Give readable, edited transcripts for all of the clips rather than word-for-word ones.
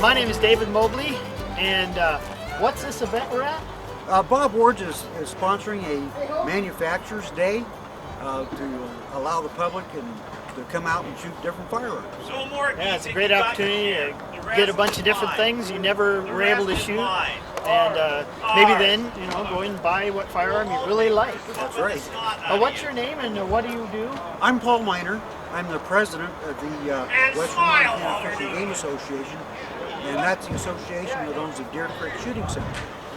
My name is David Mobley, and what's this event we're at? Bob Ward's is sponsoring a Manufacturers Day to allow the public to come out and shoot different firearms. Yeah, it's a great opportunity to get a bunch of different things you never were able to shoot, and maybe then, go and buy what firearm you really like. That's right. What's your name and what do you do? I'm Paul Miner. I'm the president of the Western Montana Fish and Game Association, and that's the association that owns the Deer Creek Shooting Center.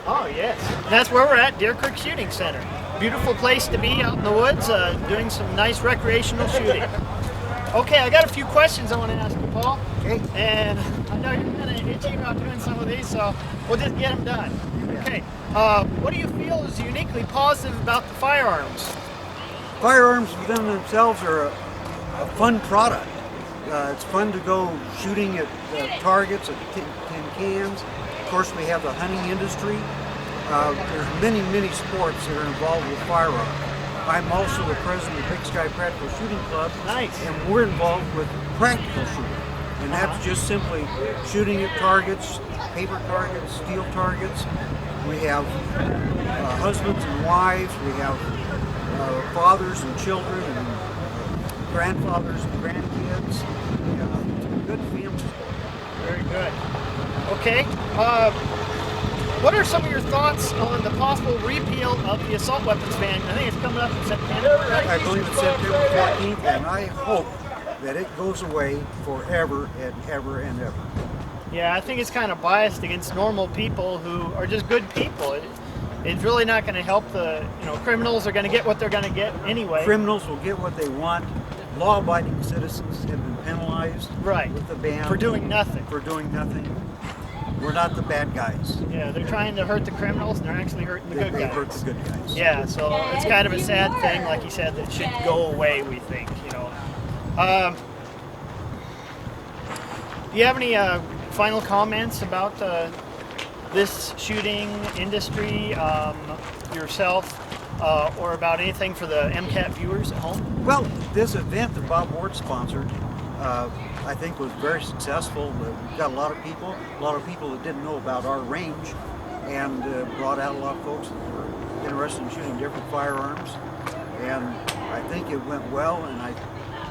Oh, yes. And that's where we're at, Deer Creek Shooting Center. Beautiful place to be out in the woods, doing some nice recreational shooting. Okay, I got a few questions I want to ask you, Paul. Okay. And I know you're kind of itchy about doing some of these, so we'll just get them done. Okay. What do you feel is uniquely positive about the firearms? Firearms within themselves are a fun product. It's fun to go shooting at targets, at tin cans. Of course, we have the hunting industry. There's many sports that are involved with firearms. I'm also the president of the Big Sky Practical Shooting Club. Nice. And we're involved with practical shooting. And that's just simply shooting at targets, paper targets, steel targets. We have husbands and wives. We have fathers and children and grandfathers and grandkids. Good family sport. Very good. Okay. What are some of your thoughts on the possible repeal of the assault weapons ban? I think it's coming up in September, right? I believe it's September 14th, and I hope that it goes away forever and ever and ever. Yeah, I think it's kind of biased against normal people who are just good people. It's really not going to help the, criminals are going to get what they're going to get anyway. Criminals will get what they want. Law-abiding citizens have been penalized with the ban. For doing nothing. For doing nothing. We're not the bad guys. Yeah, they're trying to hurt the criminals, and they're actually hurting the good guys. They hurt the good guys. Yeah, so it's kind of a sad thing, like you said, that should go away, we think, Do you have any final comments about this shooting industry, yourself, or about anything for the MCAT viewers at home? Well, this event that Bob Ward sponsored, I think was very successful. We've got a lot of people that didn't know about our range, and brought out a lot of folks that were interested in shooting different firearms. And I think it went well, and I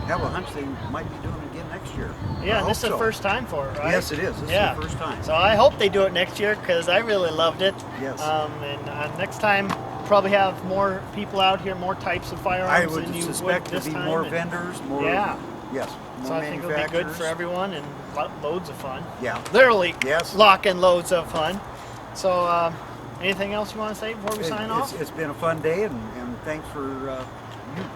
have a hunch they might be doing it again next year. Yeah, and this is the first time for it, right? Yes, it is. This is the first time. So I hope they do it next year, because I really loved it. Yes. And next time, probably have more people out here, more types of firearms I would than you suspect would this there'd be time. more vendors, more. Yeah. Yes. So I think it'll be good for everyone and loads of fun. Yeah. Literally. Yes. Lock and loads of fun. So anything else you want to say before we sign off? It's been a fun day, and thanks for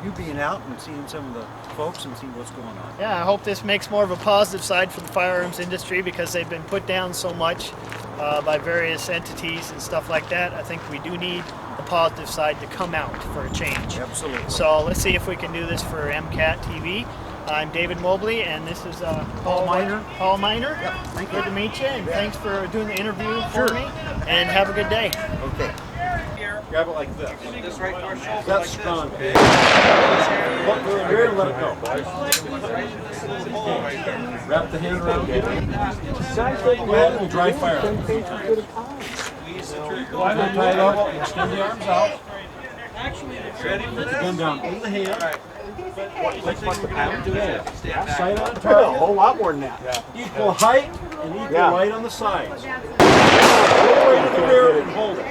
you being out and seeing some of the folks and seeing what's going on. Yeah, I hope this makes more of a positive side for the firearms industry, because they've been put down so much by various entities and stuff like that. I think we do need the positive side to come out for a change. Absolutely. So let's see if we can do this for MCAT TV. I'm David Mobley, and this is Paul Miner. Paul Miner. Yep, thank you. Good to meet you, and thanks for doing the interview Sure. for me. And have a good day. Okay. Grab it like this. This right to our shoulder. That's strong. Look here and let it go. Wrap the hand around it. Go ahead and dry fire. Tie it up. Extend the arms out. Put the gun down over the hand. What's the pound today? Sight on target. A whole lot more than that. Yeah. Equal height and equal light on the sides. Go way to the rear and hold it.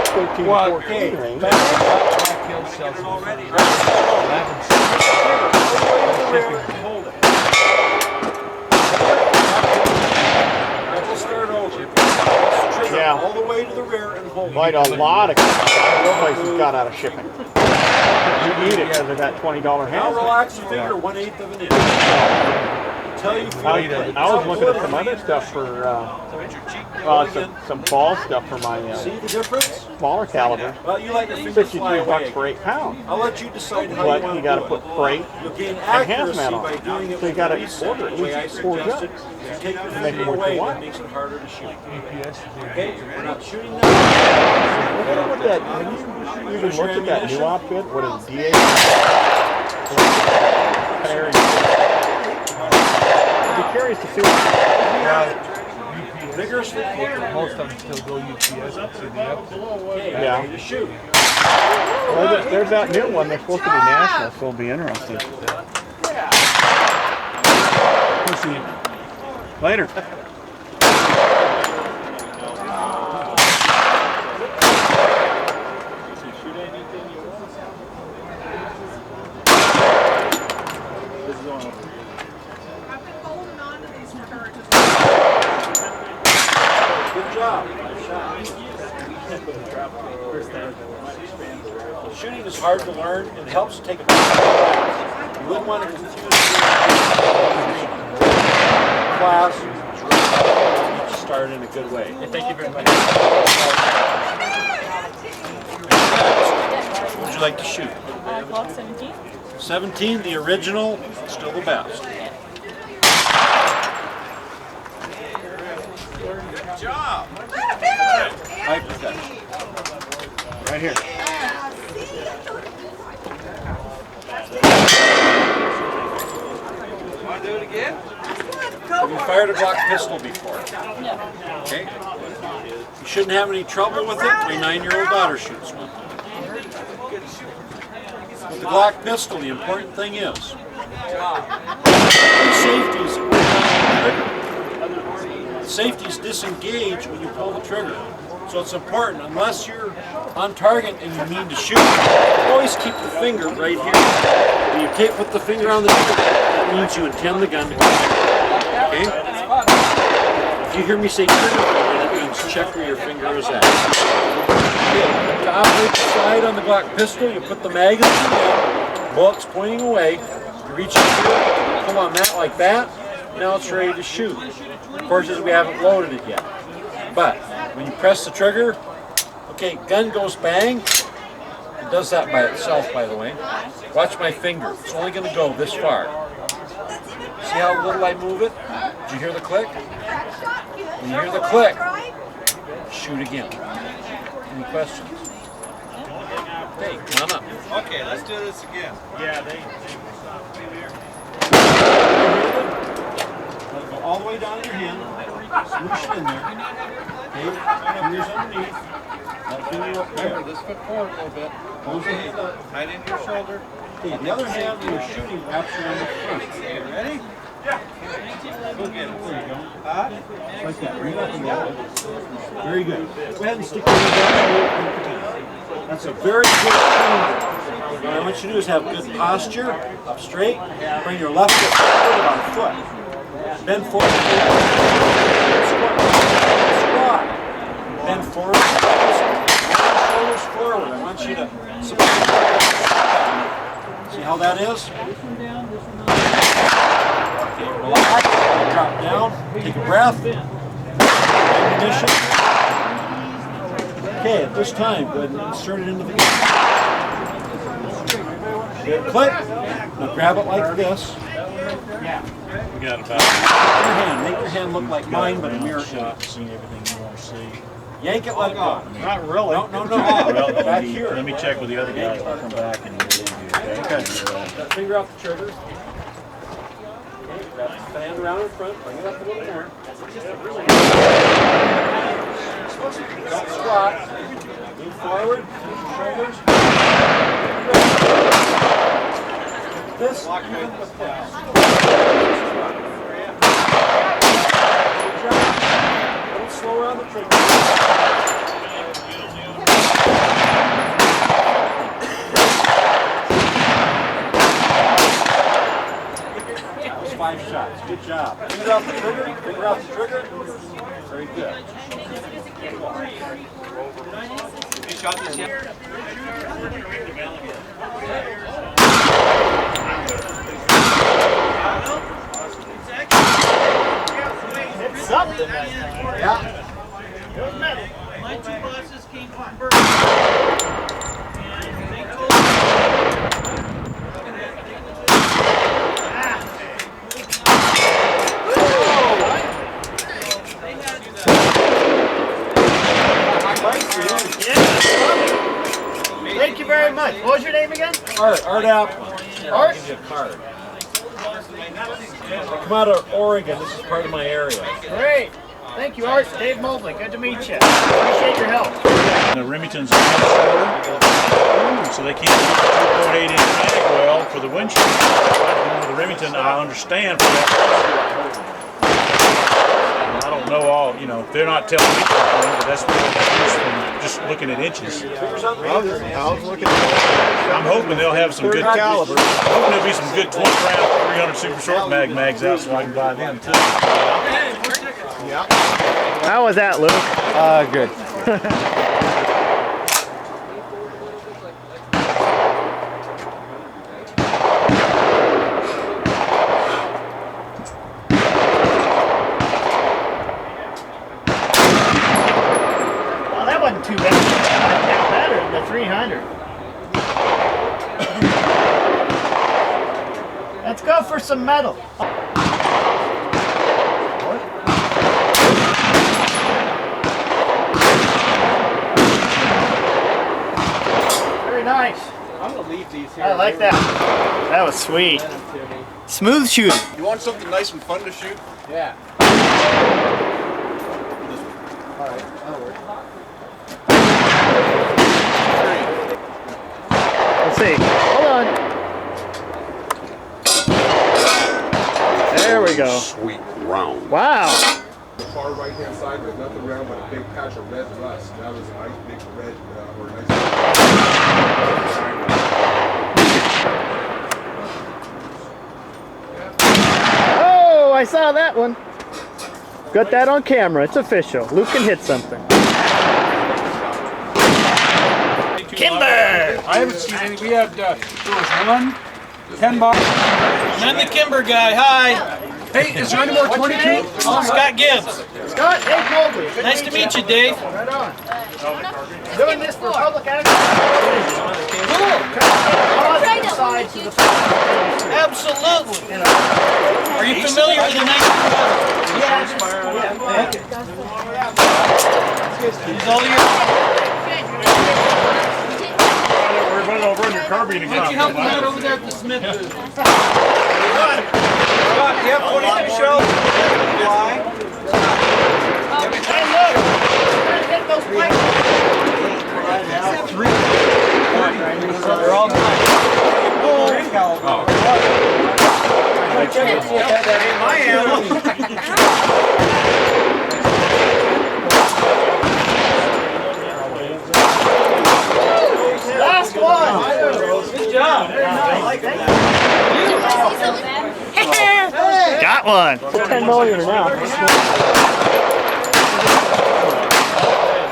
13, 14 range. Yeah. All the way to the rear and hold it. Quite a lot of places got out of shipping. You need it because of that $20 Now hand. relax the finger 1/8 of an inch. Until you feel it. I was looking at some other stuff for some ball stuff for my See the difference? smaller caliber. Well, you let your fingers fly away. $63 for 8 pounds. I'll let you decide how But you want you to got to do put it. freight You'll gain and accuracy hazmat on by it. doing it So you with got to reset, order at the way I least 4 suggested. jugs. If you take your Make finger it what you away, want. that makes it harder to shoot. Okay, we're not shooting I now. wonder what that, have you even looked at that new outfit? What is DA? I'd be curious to see what. vigorously pull. Most of them still go UPS and CDF. Okay, Yeah. ready to shoot. Well, there's that new one. They're supposed to be national, so it'll be interesting. Pussy. Later. Good job. Shooting is hard to learn and it helps to take a class. You wouldn't want to confuse class. Start in a good way. Thank you very much. What would you like to shoot? Glock 17. 17, the original, still the best. Good job. High protection. Right here. Want to do it again? Have you fired a Glock pistol before? No. Okay. You shouldn't have any trouble with it. My 9-year-old daughter shoots one. With the Glock pistol, the important thing is safeties disengage when you pull the trigger. So it's important, unless you're on target and you mean to shoot, always keep the finger right here. When you put the finger on the trigger, that means you intend the gun to go. Okay? If you hear me say trigger, that means check where your finger is at. Okay. To operate the slide on the Glock pistol, you put the magazine in, bullets pointing away, you reach in here, pull on that like that, now it's ready to shoot. Of course, we haven't loaded it yet. But when you press the trigger, okay, gun goes bang. It does that by itself, by the way. Watch my finger. It's only going to go this far. See how little I move it? Did you hear the click? When you hear the click, shoot again. Any questions? Hey, come on up. Okay, let's do this again. Let it go all the way down in your hand. Smoosh it in there. Okay, fingers underneath. That finger up there. This foot forward a little bit. Close the hand. Right into your shoulder. Okay, the other hand, when you're shooting, wraps around the front. Okay, ready? Go get it. There you go. Huh? Like that. Bring it up and down. Very good. Go ahead and stick your hand down. That's a very good thing. What I want you to do is have good posture, up straight. Bring your left foot forward about a foot. Bend forward. Squat. Bend forward. Shoulders forward. I want you to support. See how that is? Okay, relax. Drop down. Take a breath. Ammunition. Okay, at this time, go ahead and insert it into the gun. Good click. Now grab it like this. We got about Your hand. Make your hand look like mine, but a mirror shot. seeing everything you want to see. Yank it, let it go. Not really. No. Well, Back here. Let me check with the other guys. I'll come back and we'll do okay? That finger off the trigger. Okay, grab the hand around in front. Bring it up a little more. Don't squat. Move forward. Shoulders. This. Good job. A little slower on the trigger. That was 5 shots. Good job. Finger off the trigger. Finger off the trigger. Very good. You shot this yet? It's something. Yeah. My 2 bosses came from Thank you very much. What was your name again? Art Apple. Here, I'll Art? give you a card. I come out of Oregon. This is part of my area. Great. Thank you, Art. Dave Mobley. Good to meet you. Appreciate your help. The Remington's on shorter, so they can't use the 2.8 inch mag well for the windshield. The Remington, I understand for that. I don't know all, you know, they're not telling me anything, but that's what I use from just looking at inches. I was looking at I'm hoping they'll have some good caliber. I'm hoping there'll be some good 20 round 300 super short mags out so I can buy them too. How was that, Luke? Good. Well, that wasn't too bad. That better than the 300. Let's go for some metal. Very nice. I'm gonna leave these here. I like that. That was sweet. Smooth shooting. You want something nice and fun to shoot? Yeah. Let's see. Hold on. There we go. Sweet round. Wow. Far right hand side, there's nothing around but a big patch of red rust. That was a nice big red or a nice. Oh, I saw that one. Got that on camera. It's official. Luke can hit something. Kimber! I haven't seen any. We had, there was one, 10 box. I'm the Kimber guy. Hi. Hey, is there any more 22? Scott Gibbs. Scott, Dave Mobley. Good Nice to meet you, Dave. Right on. Doing this for public access. Sides of the Absolutely. Are you familiar with the 1911? He's all yours. We're running over on your carbine again. Why don't you help me out over there at the Smith booth? You have 22 shells? Why? Hey, look! Hit those plates. They're all mine. That ain't my ammo. Last one! Good job. Got one. 10 million now.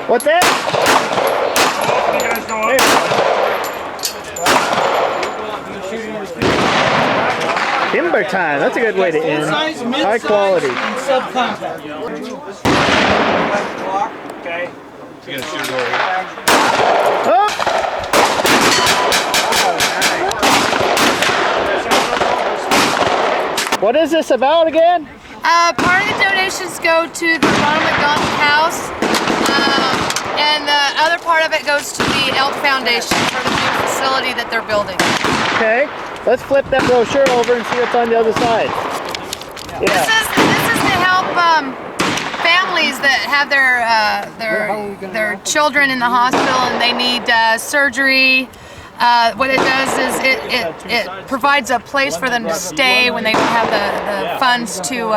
What's that? Kimber time. That's a good way to end. Size, mid-size, High quality. and subcompact. Okay. Oh! What is this about again? Part of the donations go to the Ronald McDonald House, and the other part of it goes to the Elk Foundation for the new facility that they're building. Okay, let's flip that brochure over and see what's on the other side. This is to help families that have their children in the hospital and they need surgery. What it does is it provides a place for them to stay when they don't have the funds to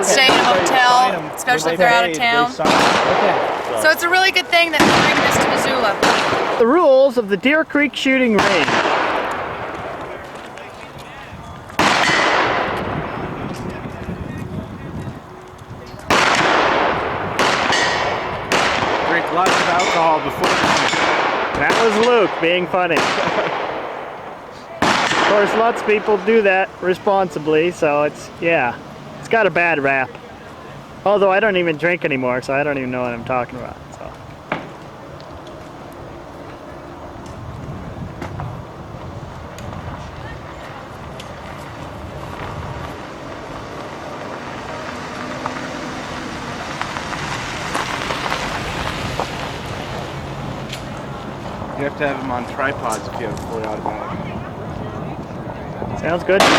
stay in a hotel, especially if they're out of town. So it's a really good thing that they're bringing this to Missoula. The rules of the Deer Creek shooting range. Drink lots of alcohol before. That was Luke being funny. Of course, lots of people do that responsibly, so it's got a bad rap. Although I don't even drink anymore, so I don't even know what I'm talking about. So. You have to have them on tripods if you have a fully automatic. Sounds good to me.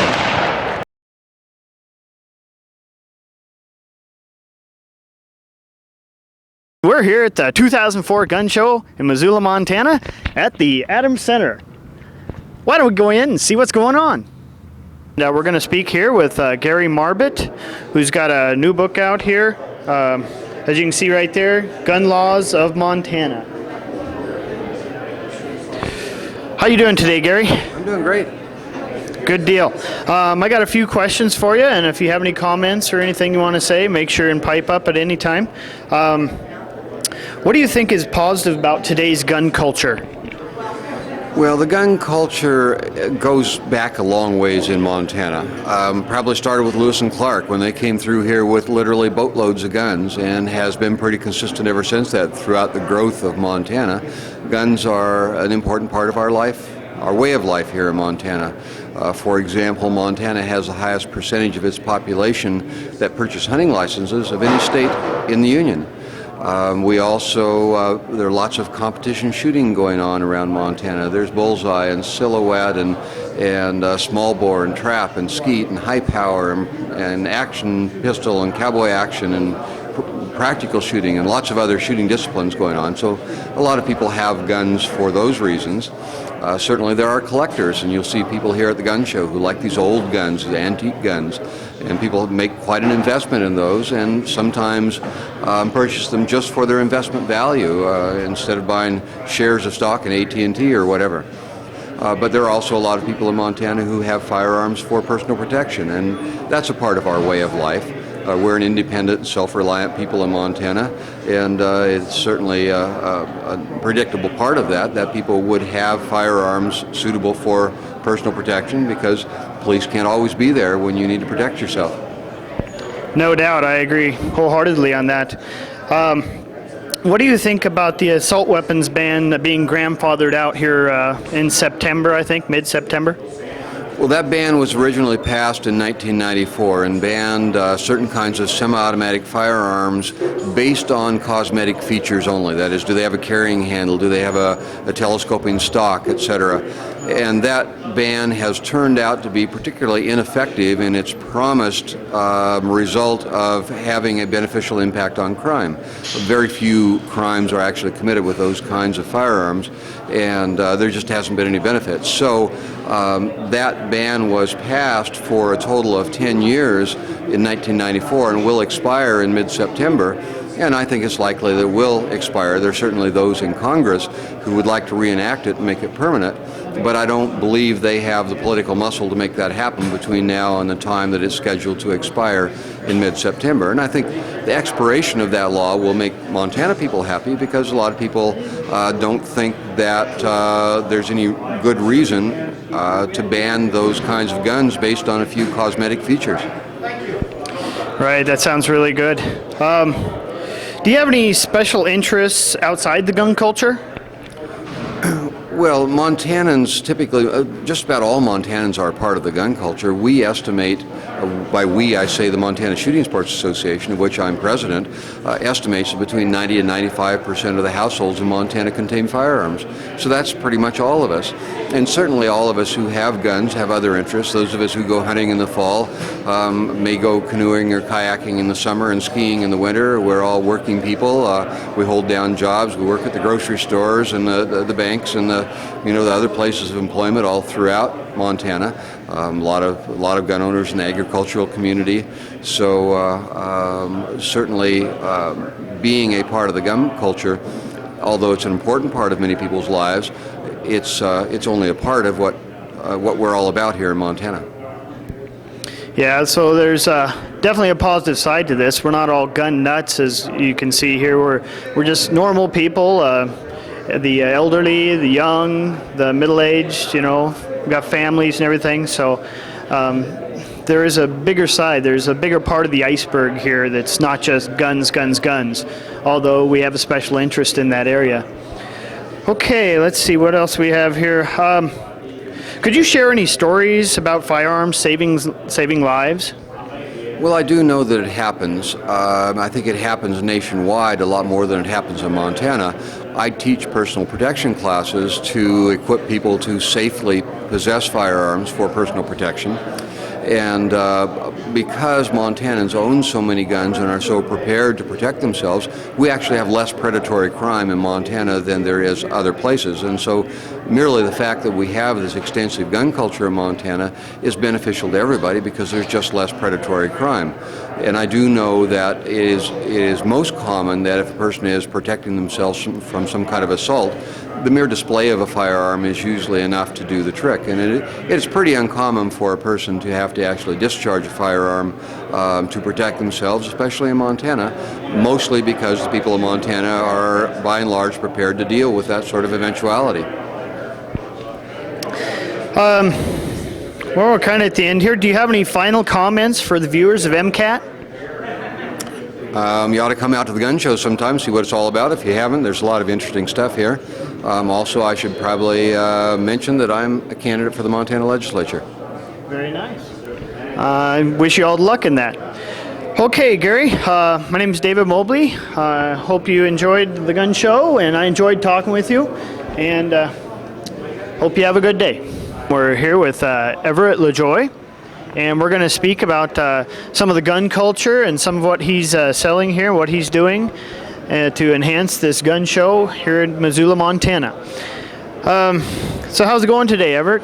we're here at the 2004 Gun Show in Missoula, Montana at the Adams Center. Why don't we go in and see what's going on? Now we're going to speak here with Gary Marbett, who's got a new book out here. As you can see right there, Gun Laws of Montana. How you doing today, Gary? I'm doing great. Good deal. I got a few questions for you, and if you have any comments or anything you want to say, make sure and pipe up at any time. What do you think is positive about today's gun culture? Well, the gun culture goes back a long ways in Montana. Probably started with Lewis and Clark when they came through here with literally boatloads of guns, and has been pretty consistent ever since that throughout the growth of Montana. Guns are an important part of our life, our way of life here in Montana. For example, Montana has the highest percentage of its population that purchase hunting licenses of any state in the Union. We also, there are lots of competition shooting going on around Montana. There's bullseye and silhouette and small bore and trap and skeet and high power and action pistol and cowboy action and practical shooting and lots of other shooting disciplines going on. So a lot of people have guns for those reasons. Certainly there are collectors, and you'll see people here at the gun show who like these old guns, the antique guns, and people make quite an investment in those, and sometimes purchase them just for their investment value instead of buying shares of stock in AT&T or whatever. But there are also a lot of people in Montana who have firearms for personal protection, and that's a part of our way of life. We're an independent, self-reliant people in Montana, and it's certainly a predictable part of that people would have firearms suitable for personal protection, because police can't always be there when you need to protect yourself. No doubt, I agree wholeheartedly on that. What do you think about the assault weapons ban being grandfathered out here in September, I think, mid-September? Well, that ban was originally passed in 1994 and banned certain kinds of semi-automatic firearms based on cosmetic features only. That is, do they have a carrying handle, do they have a telescoping stock, etc. And that ban has turned out to be particularly ineffective in its promised result of having a beneficial impact on crime. Very few crimes are actually committed with those kinds of firearms, and there just hasn't been any benefit. So that ban was passed for a total of 10 years in 1994 and will expire in mid-September. And I think it's likely that it will expire. There are certainly those in Congress who would like to reenact it and make it permanent, but I don't believe they have the political muscle to make that happen between now and the time that it's scheduled to expire in mid-September. And I think the expiration of that law will make Montana people happy, because a lot of people don't think that there's any good reason to ban those kinds of guns based on a few cosmetic features. Right, that sounds really good. Do you have any special interests outside the gun culture? Well, Montanans typically, just about all Montanans are part of the gun culture. We estimate, by we I say the Montana Shooting Sports Association, of which I'm president, estimates that between 90 and 95% of the households in Montana contain firearms. So that's pretty much all of us. And certainly all of us who have guns have other interests. Those of us who go hunting in the fall may go canoeing or kayaking in the summer and skiing in the winter. We're all working people. We hold down jobs. We work at the grocery stores and the banks and the other places of employment all throughout Montana. A lot of gun owners in the agricultural community. So certainly being a part of the gun culture, although it's an important part of many people's lives, it's only a part of what we're all about here in Montana. Yeah, so there's definitely a positive side to this. We're not all gun nuts, as you can see here. We're just normal people. The elderly, the young, the middle-aged, we've got families and everything. So there is a bigger side. There's a bigger part of the iceberg here that's not just guns, guns, guns, although we have a special interest in that area. Okay, let's see what else we have here. Could you share any stories about firearms saving lives? Well, I do know that it happens. I think it happens nationwide a lot more than it happens in Montana. I teach personal protection classes to equip people to safely possess firearms for personal protection. And because Montanans own so many guns and are so prepared to protect themselves, we actually have less predatory crime in Montana than there is other places. And so merely the fact that we have this extensive gun culture in Montana is beneficial to everybody because there's just less predatory crime. And I do know that it is most common that if a person is protecting themselves from some kind of assault, the mere display of a firearm is usually enough to do the trick. And it's pretty uncommon for a person to have to actually discharge a firearm to protect themselves, especially in Montana, mostly because the people of Montana are by and large prepared to deal with that sort of eventuality. Well, we're kind of at the end here. Do you have any final comments for the viewers of MCAT? You ought to come out to the gun show sometime, see what it's all about. If you haven't, there's a lot of interesting stuff here. Also, I should probably mention that I'm a candidate for the Montana legislature. Very nice. I wish you all the luck in that. Okay, Gary, my name is David Mobley. I hope you enjoyed the gun show, and I enjoyed talking with you, and hope you have a good day. We're here with Everett LaJoy, and we're going to speak about some of the gun culture and some of what he's selling here, what he's doing to enhance this gun show here in Missoula, Montana. So how's it going today, Everett?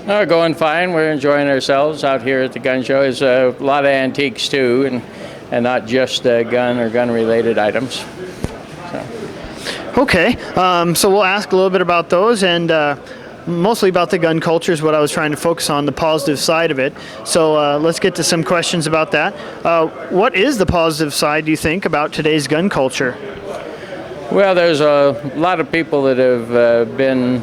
Going fine. We're enjoying ourselves out here at the gun show. There's a lot of antiques too, and not just gun or gun-related items. So. Okay, so we'll ask a little bit about those, and mostly about the gun culture is what I was trying to focus on, the positive side of it. So let's get to some questions about that. What is the positive side, do you think, about today's gun culture? Well, there's a lot of people that have been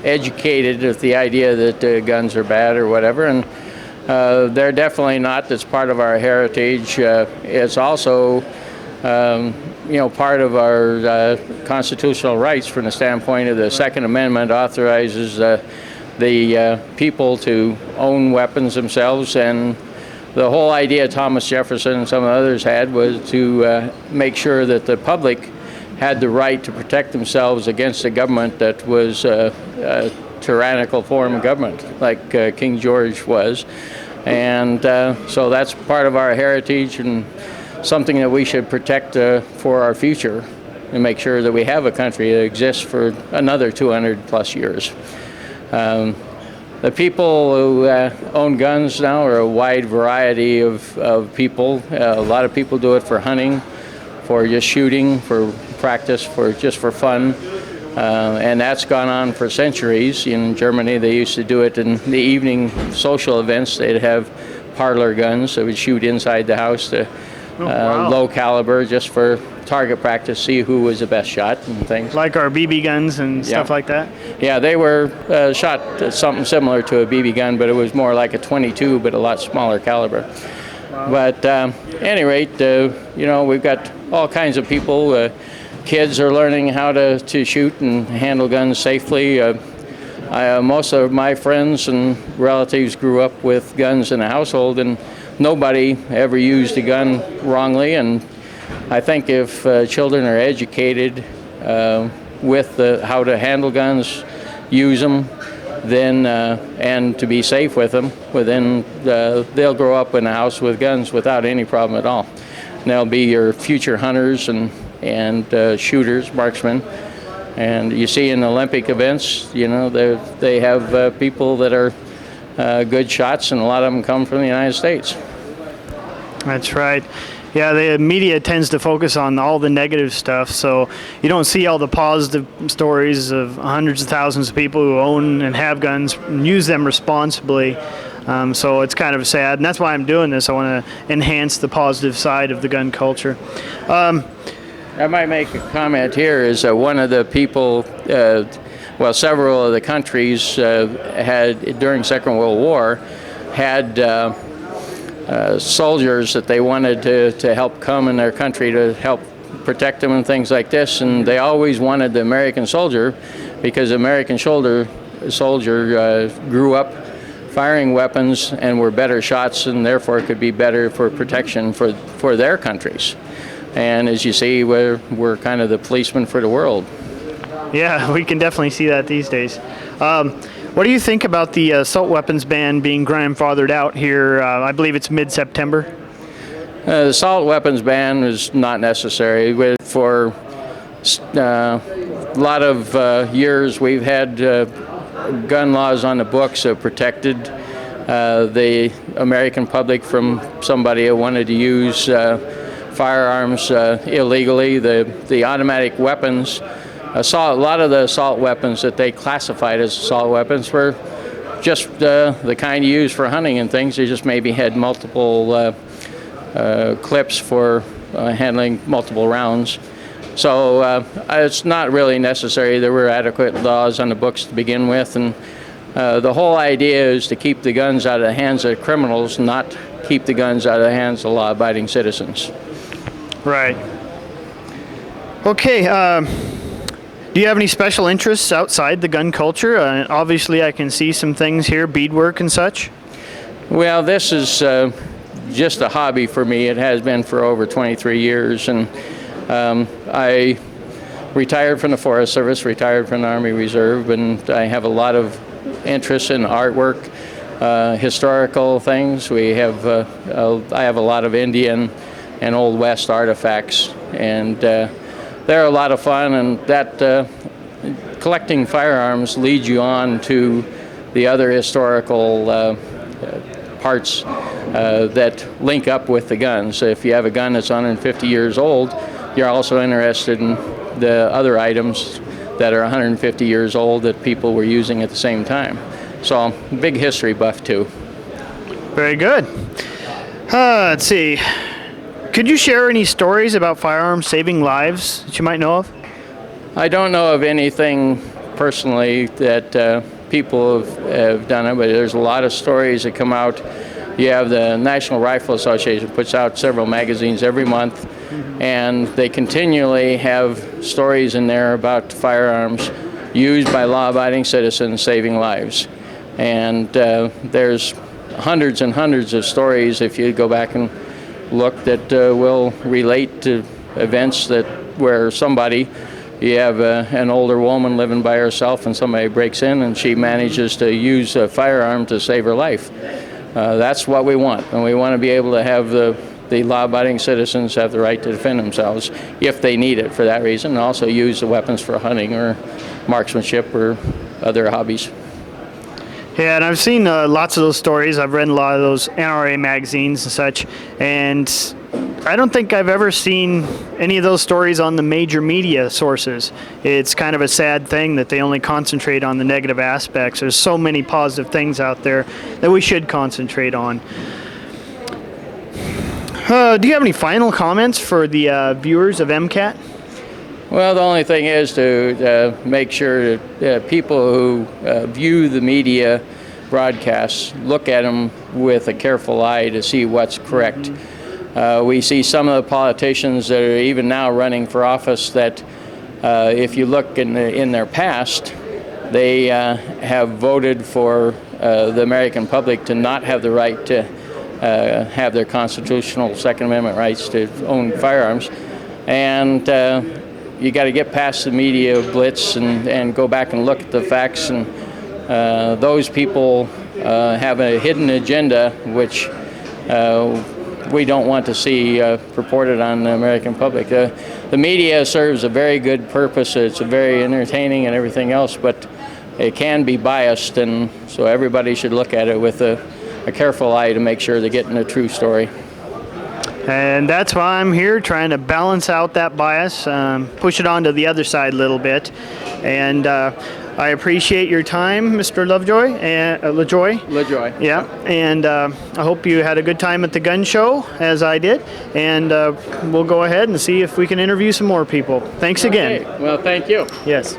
educated with the idea that guns are bad or whatever, and they're definitely not. That's part of our heritage. It's also part of our constitutional rights from the standpoint of the Second Amendment authorizes the people to own weapons themselves, and the whole idea Thomas Jefferson and some others had was to make sure that the public had the right to protect themselves against a government that was a tyrannical form of government, like King George was. And so that's part of our heritage and something that we should protect for our future and make sure that we have a country that exists for another 200 plus years. The people who own guns now are a wide variety of people. A lot of people do it for hunting, for just shooting, for practice, for fun. And that's gone on for centuries. In Germany, they used to do it in the evening social events. They'd have parlor guns that would shoot inside the house to low caliber, just for target practice, see who was the best shot and things. Like our BB guns and stuff like that? Yeah, they were shot at something similar to a BB gun, but it was more like a 22, but a lot smaller caliber. Wow. But at any rate, we've got all kinds of people. Kids are learning how to shoot and handle guns safely. Most of my friends and relatives grew up with guns in the household, and nobody ever used a gun wrongly. And I think if children are educated with how to handle guns, use them, then and to be safe with them, then they'll grow up in a house with guns without any problem at all. And they'll be your future hunters and shooters, marksmen. And you see in Olympic events, they have people that are good shots, and a lot of them come from the United States. That's right. Yeah, the media tends to focus on all the negative stuff, so you don't see all the positive stories of hundreds of thousands of people who own and have guns and use them responsibly. So it's kind of sad, and that's why I'm doing this. I want to enhance the positive side of the gun culture. I might make a comment here. Is one of the people, several of the countries had, during Second World War, had soldiers that they wanted to help come in their country to help protect them and things like this, and they always wanted the American soldier, because the American soldier grew up firing weapons and were better shots, and therefore could be better for protection for their countries. And as you see, we're kind of the policemen for the world. Yeah, we can definitely see that these days. What do you think about the assault weapons ban being grandfathered out here? I believe it's mid-September. The assault weapons ban is not necessary. For a lot of years, we've had gun laws on the books that protected the American public from somebody who wanted to use firearms illegally. The automatic weapons, a lot of the assault weapons that they classified as assault weapons were just the kind used for hunting and things. They just maybe had multiple clips for handling multiple rounds. So it's not really necessary. There were adequate laws on the books to begin with, and the whole idea is to keep the guns out of the hands of criminals, not keep the guns out of the hands of law-abiding citizens. Right. Okay. Do you have any special interests outside the gun culture? Obviously, I can see some things here, beadwork and such. Well, this is just a hobby for me. It has been for over 23 years, and I retired from the Forest Service, retired from the Army Reserve, and I have a lot of interest in artwork, historical things. I have a lot of Indian and Old West artifacts, and they're a lot of fun, and that collecting firearms leads you on to the other historical parts that link up with the guns. So if you have a gun that's 150 years old, you're also interested in the other items that are 150 years old that people were using at the same time. So, big history buff too. Very good. Let's see. Could you share any stories about firearms saving lives that you might know of? I don't know of anything personally that people have done it, but there's a lot of stories that come out. You have the National Rifle Association puts out several magazines every month, and they continually have stories in there about firearms used by law-abiding citizens saving lives. And there's hundreds and hundreds of stories, if you go back and look, that will relate to events where you have an older woman living by herself and somebody breaks in and she manages to use a firearm to save her life. That's what we want, and we want to be able to have the law-abiding citizens have the right to defend themselves if they need it for that reason, and also use the weapons for hunting or marksmanship or other hobbies. Yeah, and I've seen lots of those stories. I've read a lot of those NRA magazines and such, and I don't think I've ever seen any of those stories on the major media sources. It's kind of a sad thing that they only concentrate on the negative aspects. There's so many positive things out there that we should concentrate on. Do you have any final comments for the viewers of MCAT? Well, the only thing is to make sure that people who view the media broadcasts look at them with a careful eye to see what's correct. We see some of the politicians that are even now running for office that if you look in their past, they have voted for the American public to not have the right to have their constitutional Second Amendment rights to own firearms. And you got to get past the media blitz and go back and look at the facts. And those people have a hidden agenda which we don't want to see purported on the American public. The media serves a very good purpose. It's very entertaining and everything else, but it can be biased, and so everybody should look at it with a careful eye to make sure they're getting a true story. And that's why I'm here, trying to balance out that bias, push it onto the other side a little bit. And I appreciate your time, Mr. Lovejoy. LaJoy. Yeah, and I hope you had a good time at the gun show, as I did. And we'll go ahead and see if we can interview some more people. Thanks again. Okay. Well, thank you. Yes.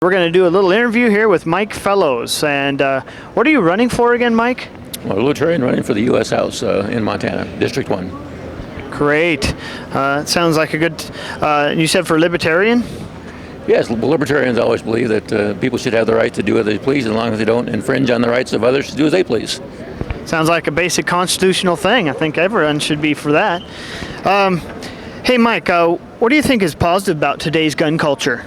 we're going to do a little interview here with Mike Fellows. And what are you running for again, Mike? Well, Libertarian running for the U.S. House in Montana, District 1. Great. Sounds like a good, you said for Libertarian? Yes, Libertarians always believe that people should have the right to do what they please as long as they don't infringe on the rights of others to do as they please. Sounds like a basic constitutional thing. I think everyone should be for that. Hey, Mike, what do you think is positive about today's gun culture?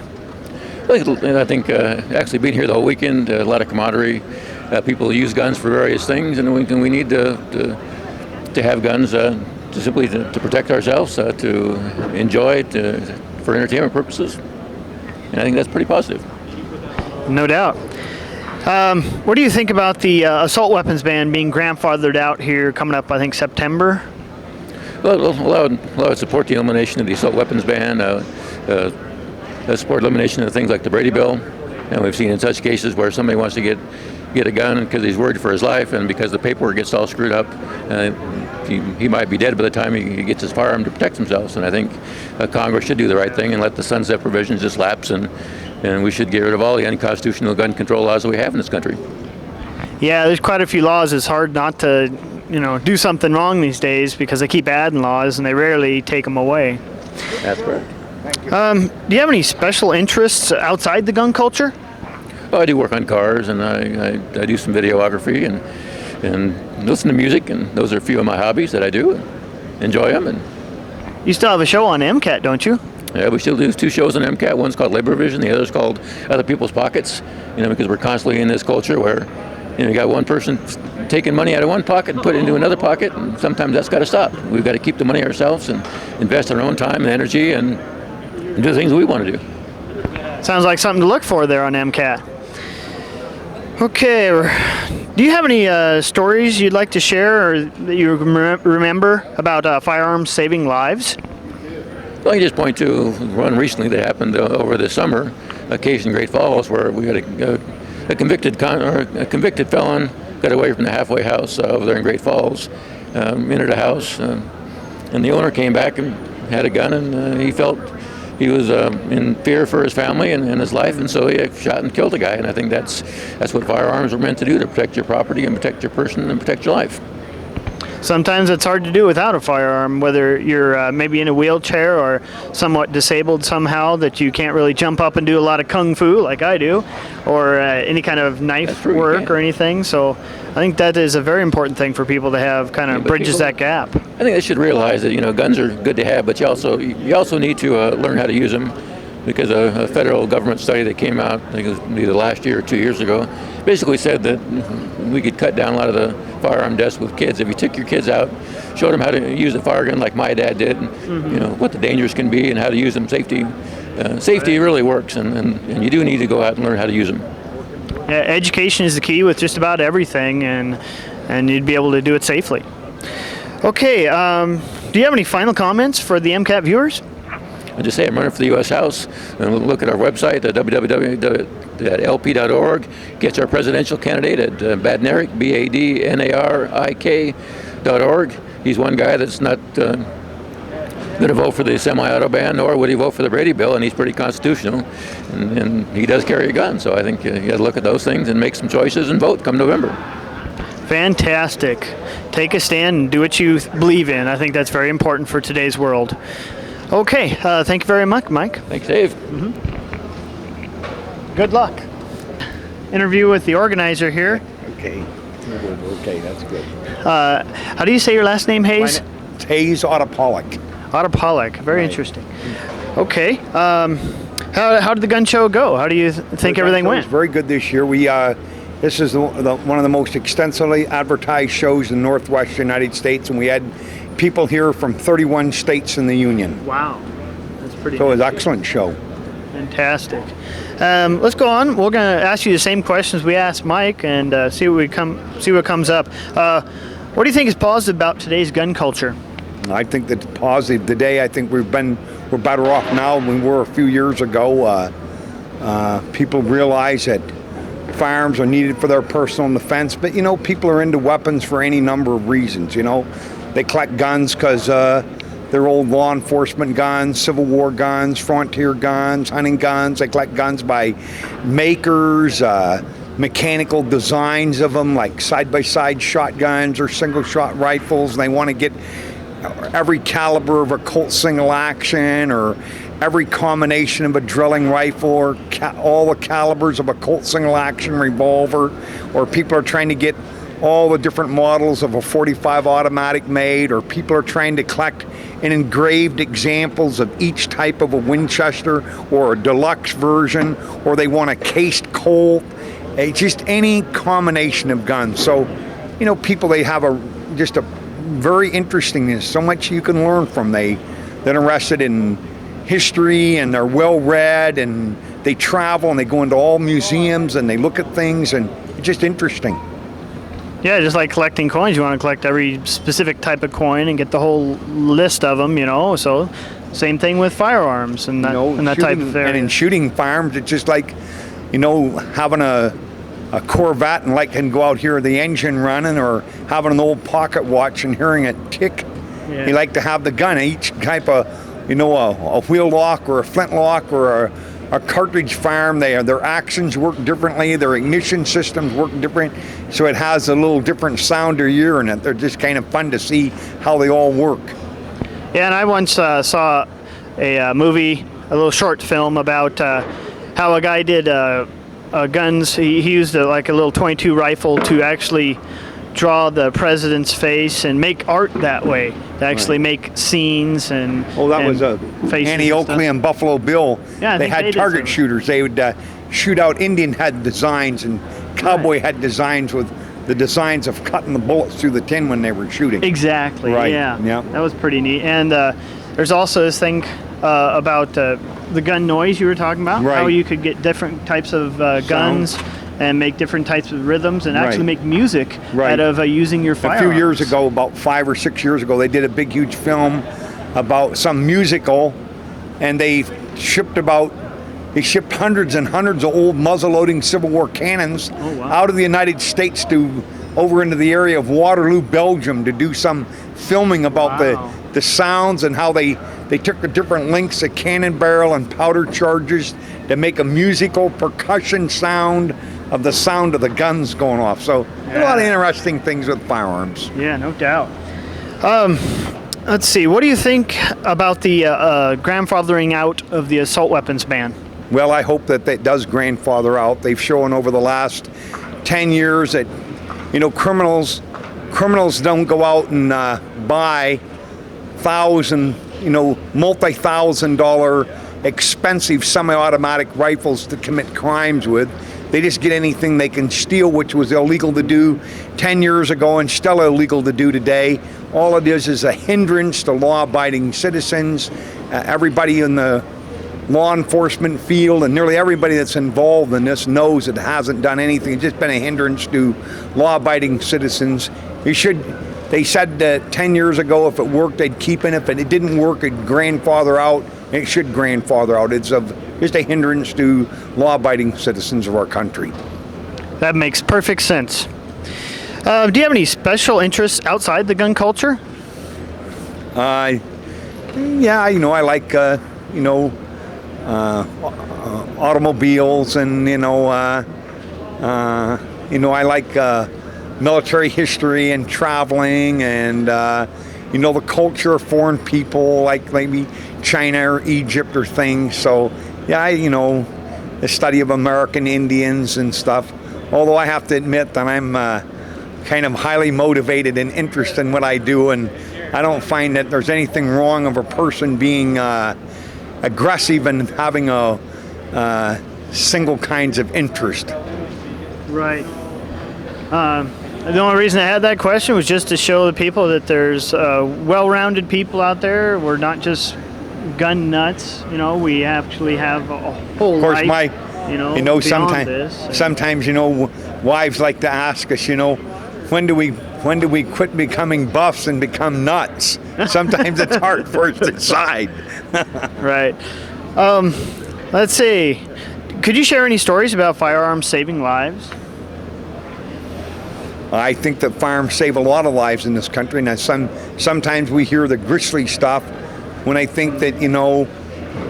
I think actually being here the whole weekend, a lot of camaraderie. People use guns for various things, and we need to have guns simply to protect ourselves, to enjoy it for entertainment purposes. And I think that's pretty positive. No doubt. What do you think about the assault weapons ban being grandfathered out here coming up, I think, September? Well, I would support the elimination of the assault weapons ban, support elimination of things like the Brady Bill. And we've seen in such cases where somebody wants to get a gun because he's worried for his life, and because the paperwork gets all screwed up, he might be dead by the time he gets his firearm to protect himself. And I think Congress should do the right thing and let the sunset provisions just lapse, and we should get rid of all the unconstitutional gun control laws that we have in this country. Yeah, there's quite a few laws. It's hard not to, do something wrong these days because they keep adding laws and they rarely take them away. That's correct. Do you have any special interests outside the gun culture? Well, I do work on cars, and I do some videography and listen to music, and those are a few of my hobbies that I do and enjoy them. And you still have a show on MCAT, don't you? Yeah, we still do 2 shows on MCAT. One's called Labor Vision, the other's called Other People's Pockets. Because we're constantly in this culture where you got one person taking money out of one pocket and put it into another pocket, and sometimes that's got to stop. We've got to keep the money ourselves and invest our own time and energy and do the things we want to do. Sounds like something to look for there on MCAT. Okay, do you have any stories you'd like to share or that you remember about firearms saving lives? Well, I can just point to one recently that happened over the summer, a case in Great Falls where we had a convicted felon got away from the halfway house over there in Great Falls, entered a house, and the owner came back and had a gun, and he felt he was in fear for his family and his life, and so he shot and killed a guy. And I think that's what firearms are meant to do, to protect your property and protect your person and protect your life. Sometimes it's hard to do without a firearm, whether you're maybe in a wheelchair or somewhat disabled somehow, that you can't really jump up and do a lot of kung fu like I do, or any kind of knife work or anything. So I think that is a very important thing for people to have, kind of bridges that gap. I think they should realize that guns are good to have, but you also need to learn how to use them, because a federal government study that came out, I think it was either last year or 2 years ago, basically said that we could cut down a lot of the firearm deaths with kids if you took your kids out, showed them how to use a fire gun like my dad did, and, what the dangers can be and how to use them. Safety really works, and you do need to go out and learn how to use them. Yeah, education is the key with just about everything, and you'd be able to do it safely. Okay, do you have any final comments for the MCAT viewers? I'll just say I'm running for the U.S. House, and look at our website at www.lp.org. Gets our presidential candidate at Badnarik, BADNARIK.org. He's one guy that's not going to vote for the semi-auto ban, nor would he vote for the Brady Bill, and he's pretty constitutional, and he does carry a gun. So I think you got to look at those things and make some choices and vote come November. Fantastic. Take a stand and do what you believe in. I think that's very important for today's world. Okay, thank you very much, Mike. Thanks, Dave. Good luck. Interview with the organizer here. Okay, that's good. How do you say your last name, Hayes? It's Hayes Autopolic. Autopolic, very interesting. Okay, how did the gun show go? How do you think everything went? It was very good this year. This is one of the most extensively advertised shows in the Northwest United States, and we had people here from 31 states in the Union. Wow, that's pretty. So it was an excellent show. Fantastic. Let's go on. We're going to ask you the same questions we asked Mike, and see what comes up. What do you think is positive about today's gun culture? I think that's positive today. I think we're better off now than we were a few years ago. People realize that firearms are needed for their personal defense, but people are into weapons for any number of reasons. They collect guns because their old law enforcement guns, Civil War guns, frontier guns, hunting guns. They collect guns by makers, mechanical designs of them, like side-by-side shotguns or single-shot rifles. They want to get every caliber of a Colt single action, or every combination of a drilling rifle, or all the calibers of a Colt single action revolver, or people are trying to get all the different models of a .45 automatic made, or people are trying to collect and engraved examples of each type of a Winchester or a deluxe version, or they want a cased Colt. Just any combination of guns. So, you know, people, they have just a very interesting, there's so much you can learn from. They're interested in history, and they're well read, and they travel and they go into all museums and they look at things, and it's just interesting. Yeah, just like collecting coins, you want to collect every specific type of coin and get the whole list of them, you know. So same thing with firearms and that, type of area. And in shooting firearms, it's just like, you know, having a Corvette and can go out here the engine running, or having an old pocket watch and hearing it tick. Yeah. You like to have the gun. Each type of, you know, a wheel lock or a flintlock or a cartridge firearm, their actions work differently, their ignition systems work different, so it has a little different sound or year in it. They're just kind of fun to see how they all work. Yeah, and I once saw a movie, a little short film about how a guy did guns. He used a little .22 rifle to actually draw the president's face and make art that way, to actually make scenes and was Annie Oakley and Buffalo Bill. Yeah, they had target shooters. They would shoot out Indian head designs, and cowboy head designs with the designs of cutting the bullets through the tin when they were shooting. Exactly. Right. Yeah. That was pretty neat. And there's also this thing about the gun noise you were talking about. Right. How you could get different types of guns and make different types of rhythms and actually make music out of using your firearms. A few years ago, about 5 or 6 years ago, they did a big, huge film about some musical, and they shipped hundreds and hundreds of old muzzle-loading Civil War cannons out of the United States over into the area of Waterloo, Belgium, to do some filming about the sounds and how they took the different lengths of cannon barrel and powder charges to make a musical percussion sound of the sound of the guns going off. So a lot of interesting things with firearms. Yeah, no doubt. Let's see, what do you think about the grandfathering out of the assault weapons ban? Well, I hope that does grandfather out. They've shown over the last 10 years that, you know, criminals don't go out and buy multi-$1,000 expensive semi-automatic rifles to commit crimes with. They just get anything they can steal, which was illegal to do 10 years ago and still illegal to do today. All it is a hindrance to law-abiding citizens. Everybody in the law enforcement field and nearly everybody that's involved in this knows it hasn't done anything. It's just been a hindrance to law-abiding citizens. They said that 10 years ago if it worked, they'd keep it. If it didn't work, it'd grandfather out. It should grandfather out. It's just a hindrance to law-abiding citizens of our country. That makes perfect sense. Do you have any special interests outside the gun culture? Yeah, you know, I like, automobiles, and, I like military history and traveling, and, the culture of foreign people, like maybe China or Egypt or things. So, yeah, the study of American Indians and stuff. Although I have to admit that I'm kind of highly motivated and interested in what I do, and I don't find that there's anything wrong of a person being aggressive and having a single kinds of interest. Right. The only reason I had that question was just to show the people that there's well-rounded people out there. We're not just gun nuts. We actually have a whole life. Sometimes wives like to ask us, when do we quit becoming buffs and become nuts? Sometimes it's hard for us to decide. Right. Let's see. Could you share any stories about firearms saving lives? I think that firearms save a lot of lives in this country. Now, sometimes we hear the grisly stuff when I think that,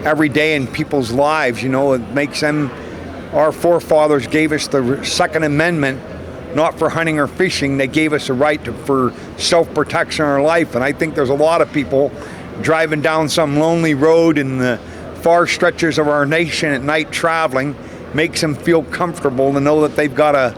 every day in people's lives, it makes them, our forefathers gave us the Second Amendment, not for hunting or fishing. They gave us a right for self-protection in our life. And I think there's a lot of people driving down some lonely road in the far stretches of our nation at night traveling, makes them feel comfortable to know that they've got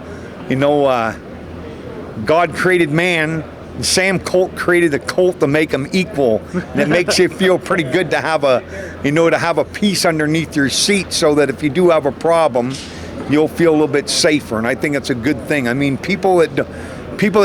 God created man. Sam Colt created a colt to make them equal, and it makes you feel pretty good to have a piece underneath your seat, so that if you do have a problem, you'll feel a little bit safer. And I think it's a good thing. I mean, people that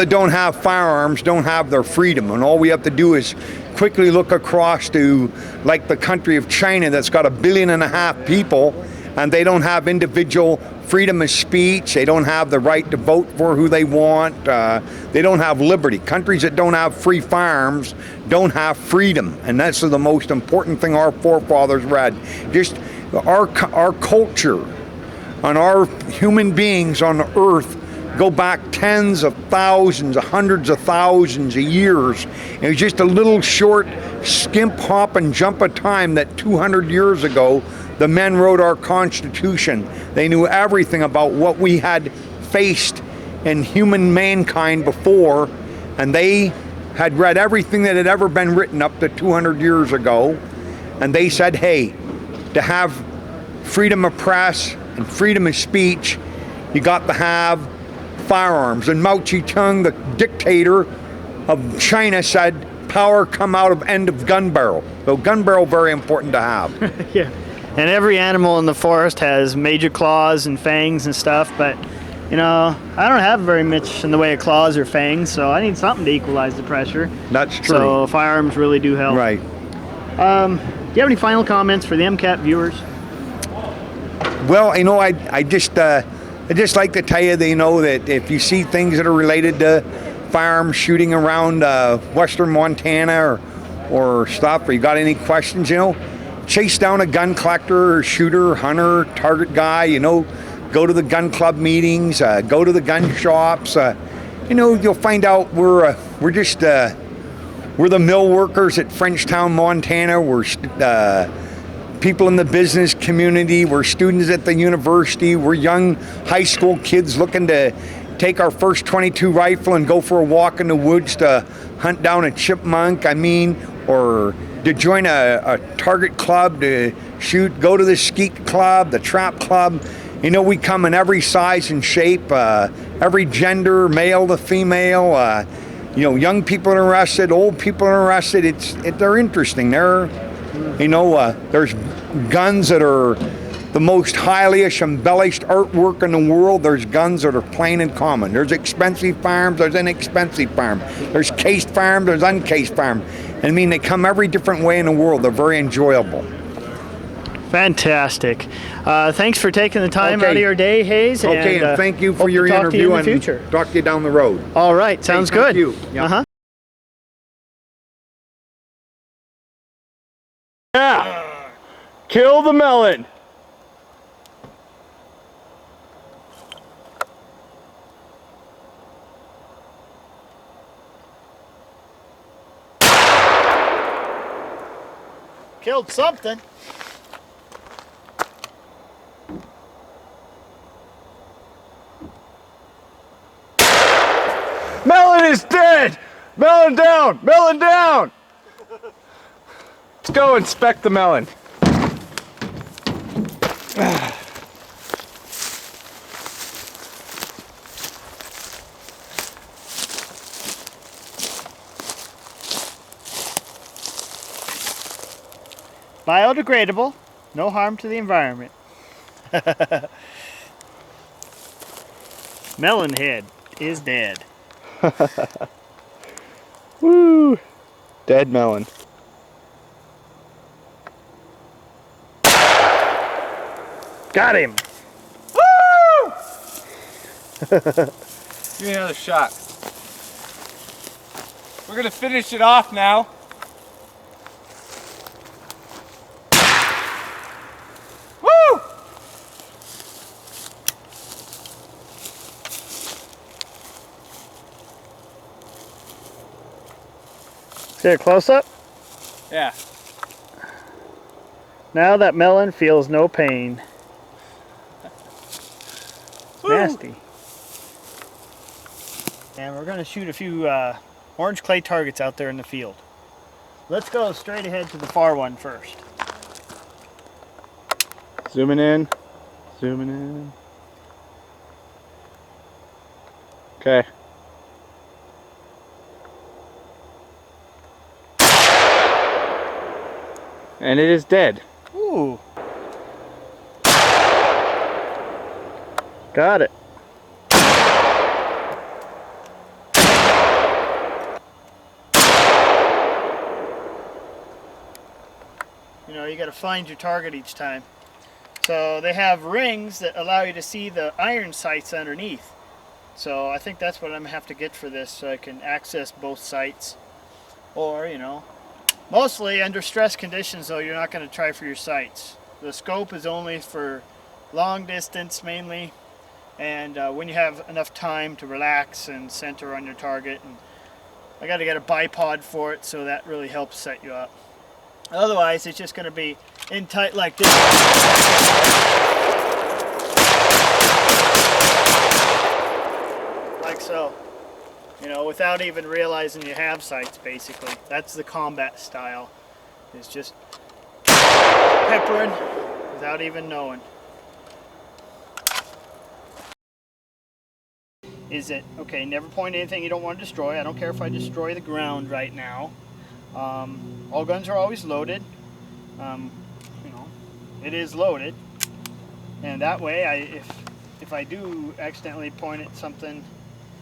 don't have firearms don't have their freedom, and all we have to do is quickly look across to like the country of China that's got 1.5 billion people, and they don't have individual freedom of speech. They don't have the right to vote for who they want. They don't have liberty. Countries that don't have free firearms don't have freedom, and that's the most important thing our forefathers read. Just our culture and our human beings on the earth go back tens of thousands, hundreds of thousands of years. It was just a little short skimp, hop, and jump of time that 200 years ago the men wrote our Constitution. They knew everything about what we had faced in human mankind before, and they had read everything that had ever been written up to 200 years ago, and they said, hey, to have freedom of press and freedom of speech, you got to have firearms. And Mao Zedong, the dictator of China, said, power come out of end of gun barrel. So gun barrel, very important to have. Yeah. And every animal in the forest has major claws and fangs and stuff, but I don't have very much in the way of claws or fangs, so I need something to equalize the pressure. That's true. So firearms really do help. Right. Do you have any final comments for the MCAT viewers? Well, I just like to tell you that, that if you see things that are related to firearms shooting around western Montana or stuff, or you got any questions, chase down a gun collector or shooter, hunter, target guy, go to the gun club meetings, go to the gun shops. You'll find out we're the mill workers at Frenchtown, Montana. We're people in the business community. We're students at the university. We're young high school kids looking to take our first .22 rifle and go for a walk in the woods to hunt down a chipmunk, or to join a target club to shoot, go to the skeet club, the trap club. We come in every size and shape, every gender, male to female. Young people are interested, old people are interested. They're interesting. There's guns that are the most highly embellished artwork in the world. There's guns that are plain and common. There's expensive firearms, there's inexpensive firearms. There's cased firearms, there's uncased firearms. They come every different way in the world. They're very enjoyable. Fantastic. Thanks for taking the time out of your day, Hayes. Okay, and thank you for your interview, in the future. Talk to you down the road. All right, sounds good. Thank you. Yep. Yeah! Kill the melon! Killed something. Melon is dead! Melon down! Melon down! Let's go inspect the melon. Biodegradable, no harm to the environment. Melon head is dead. Woo! Dead melon. Got him! Woo! Give me another shot. We're gonna finish it off now. Woo! Get a close up? Yeah. Now that melon feels no pain. It's nasty. And we're going to shoot a few orange clay targets out there in the field. Let's go straight ahead to the far one first. Zooming in. Zooming in. Okay. And it is dead. Ooh. Got it. You know, you got to find your target each time. So they have rings that allow you to see the iron sights underneath. So I think that's what I'm gonna have to get for this, so I can access both sights. Or, you know, mostly under stress conditions though, you're not going to try for your sights. The scope is only for long distance mainly, and when you have enough time to relax and center on your target. And I got to get a bipod for it, so that really helps set you up. Otherwise, it's just going to be in tight like this. Like so. You know, without even realizing you have sights, basically. That's the combat style. It's just peppering without even knowing. Is it, okay, never point anything you don't want to destroy. I don't care if I destroy the ground right now. All guns are always loaded. You know, it is loaded. And that way, if I do accidentally point at something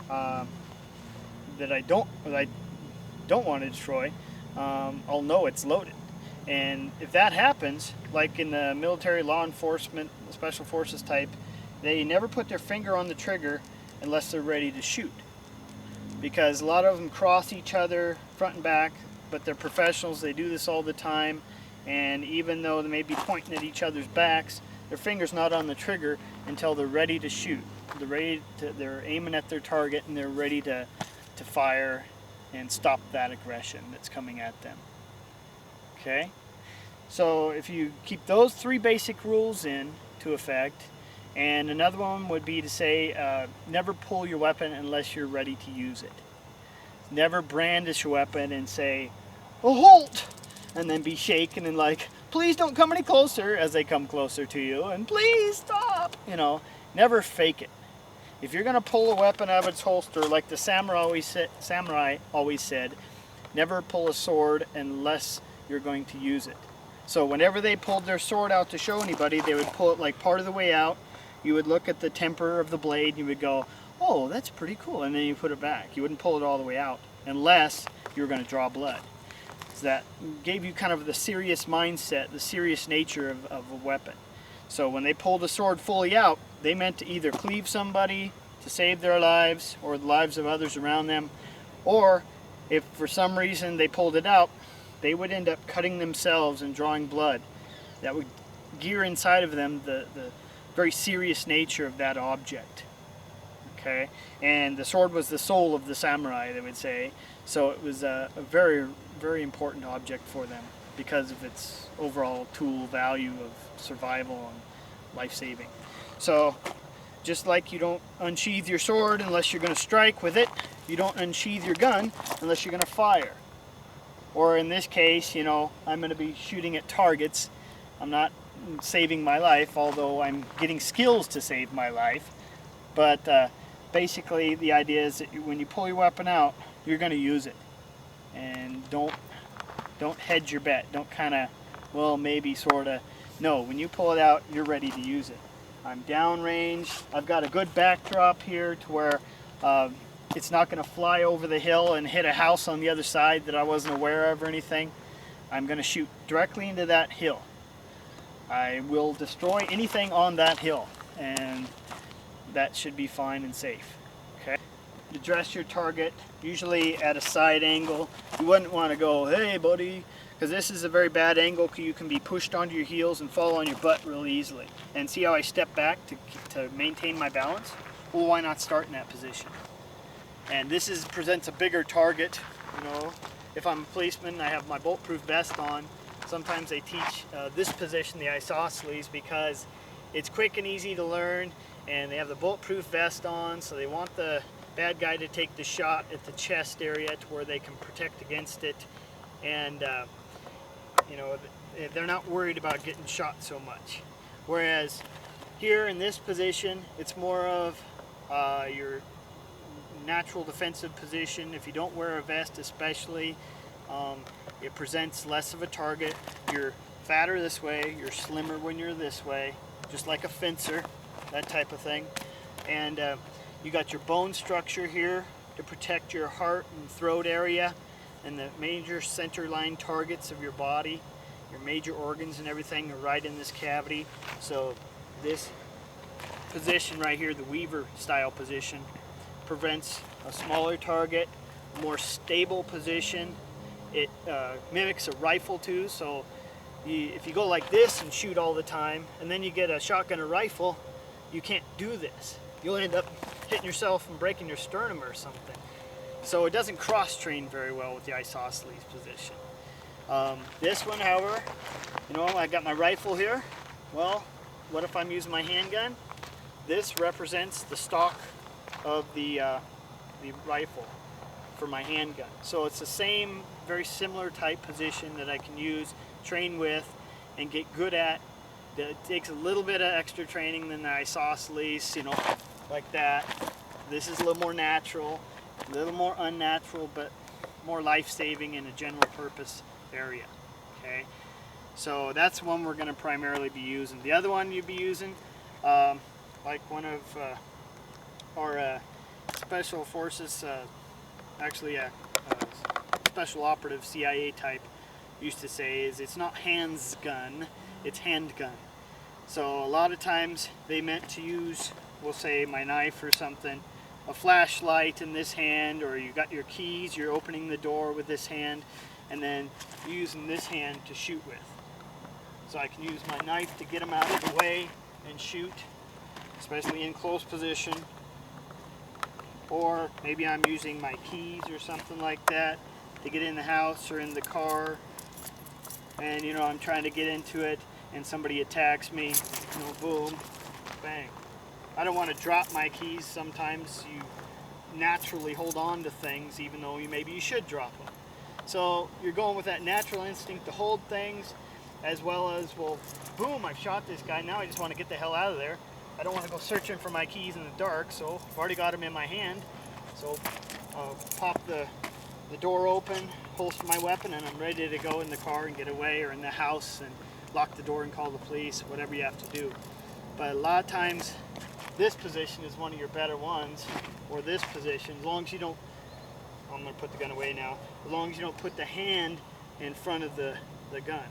that I don't want to destroy, I'll know it's loaded. And if that happens, like in the military law enforcement, special forces type, they never put their finger on the trigger unless they're ready to shoot. Because a lot of them cross each other front and back, but they're professionals, they do this all the time, and even though they may be pointing at each other's backs, their finger's not on the trigger until they're ready to shoot. They're aiming at their target and they're ready to fire and stop that aggression that's coming at them. Okay? So if you keep those three basic rules into effect, and another one would be to say, never pull your weapon unless you're ready to use it. Never brandish your weapon and say, "Oh, halt!" and then be shaken and like, "Please don't come any closer," as they come closer to you, and "Please stop." You know, never fake it. If you're going to pull a weapon out of its holster, like the samurai always said, never pull a sword unless you're going to use it. So whenever they pulled their sword out to show anybody, they would pull it like part of the way out. You would look at the temper of the blade, and you would go, "Oh, that's pretty cool," and then you put it back. You wouldn't pull it all the way out unless you were going to draw blood. So that gave you kind of the serious mindset, the serious nature of a weapon. So when they pulled the sword fully out, they meant to either cleave somebody to save their lives or the lives of others around them, or if for some reason they pulled it out, they would end up cutting themselves and drawing blood. That would gear inside of them the very serious nature of that object. Okay, and the sword was the soul of the samurai, they would say, so it was a very, very important object for them because of its overall tool value of survival and life-saving. So just like you don't unsheath your sword unless you're going to strike with it, you don't unsheath your gun unless you're going to fire. Or in this case, you know, I'm going to be shooting at targets. I'm not saving my life, although I'm getting skills to save my life. But basically the idea is that when you pull your weapon out, you're going to use it. And don't hedge your bet. Don't kind of, well, maybe, sort of. No, when you pull it out, you're ready to use it. I'm downrange. I've got a good backdrop here to where it's not going to fly over the hill and hit a house on the other side that I wasn't aware of or anything. I'm going to shoot directly into that hill. I will destroy anything on that hill, and that should be fine and safe. Okay. Address your target, usually at a side angle. You wouldn't want to go, "Hey buddy," because this is a very bad angle. You can be pushed onto your heels and fall on your butt really easily. And see how I step back to maintain my balance? Well, why not start in that position? And this presents a bigger target. You know, if I'm a policeman, I have my bulletproof vest on, sometimes they teach this position, the isosceles, because it's quick and easy to learn, and they have the bulletproof vest on, so they want the bad guy to take the shot at the chest area to where they can protect against it, and you know, they're not worried about getting shot so much. Whereas here in this position, it's more of your natural defensive position. If you don't wear a vest especially, it presents less of a target. You're fatter this way, you're slimmer when you're this way, just like a fencer, that type of thing. And you got your bone structure here to protect your heart and throat area and the major center line targets of your body. Your major organs and everything are right in this cavity. So this position right here, the Weaver style position, prevents a smaller target, more stable position. It mimics a rifle too, so if you go like this and shoot all the time, and then you get a shotgun or rifle, you can't do this. You'll end up hitting yourself and breaking your sternum or something. So it doesn't cross-train very well with the isosceles position. This one, however, you know, I got my rifle here. Well, what if I'm using my handgun? This represents the stock of the rifle for my handgun. So it's the same, very similar type position that I can use, train with, and get good at. It takes a little bit of extra training than the isosceles, you know, like that. This is a little more natural, a little more unnatural, but more life-saving in a general purpose area. Okay, so that's one we're going to primarily be using. The other one you'd be using, like one of our special forces, actually a special operative CIA type used to say, is it's not hands gun, it's handgun. So a lot of times they meant to use, we'll say my knife or something, a flashlight in this hand, or you got your keys, you're opening the door with this hand, and then using this hand to shoot with. So I can use my knife to get them out of the way and shoot, especially in close position. Or maybe I'm using my keys or something like that to get in the house or in the car, and you know, I'm trying to get into it and somebody attacks me, you know, boom, bang. I don't want to drop my keys. Sometimes you naturally hold on to things even though maybe you should drop them. So you're going with that natural instinct to hold things, as well as, well, boom, I've shot this guy, now I just want to get the hell out of there. I don't want to go searching for my keys in the dark, so I've already got them in my hand. So I'll pop the door open, holster my weapon, and I'm ready to go in the car and get away, or in the house and lock the door and call the police, whatever you have to do. But a lot of times this position is one of your better ones, or this position, as long as you don't, I'm going to put the gun away now, as long as you don't put the hand in front of the gun.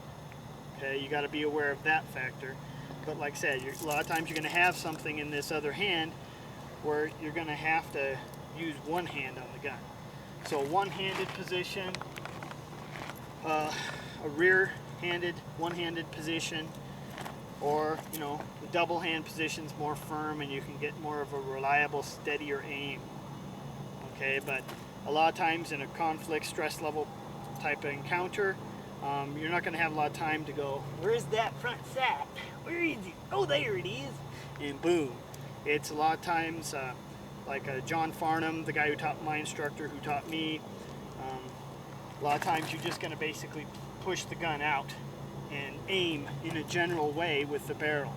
Okay, you got to be aware of that factor. But like I said, a lot of times you're going to have something in this other hand where you're going to have to use one hand on the gun. So a one-handed position, a rear-handed, one-handed position, or, you know, the double hand position's more firm and you can get more of a reliable, steadier aim. Okay, but a lot of times in a conflict, stress level type of encounter, you're not going to have a lot of time to go, where's that front sight? Where is it? Oh, there it is. And boom. It's a lot of times, like John Farnham, the guy who taught my instructor, who taught me, a lot of times you're just going to basically push the gun out and aim in a general way with the barrel.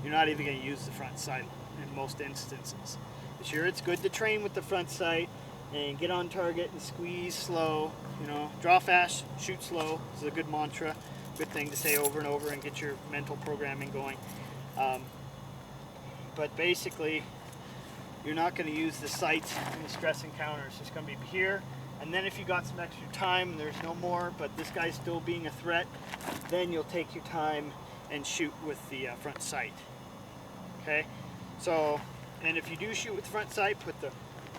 You're not even going to use the front sight in most instances. But sure, it's good to train with the front sight and get on target and squeeze slow. You know, draw fast, shoot slow. This is a good mantra, good thing to say over and over and get your mental programming going. But basically, you're not going to use the sights in the stress encounters. It's going to be here, and then if you got some extra time and there's no more, but this guy's still being a threat, then you'll take your time and shoot with the front sight. Okay, so, and if you do shoot with the front sight, put the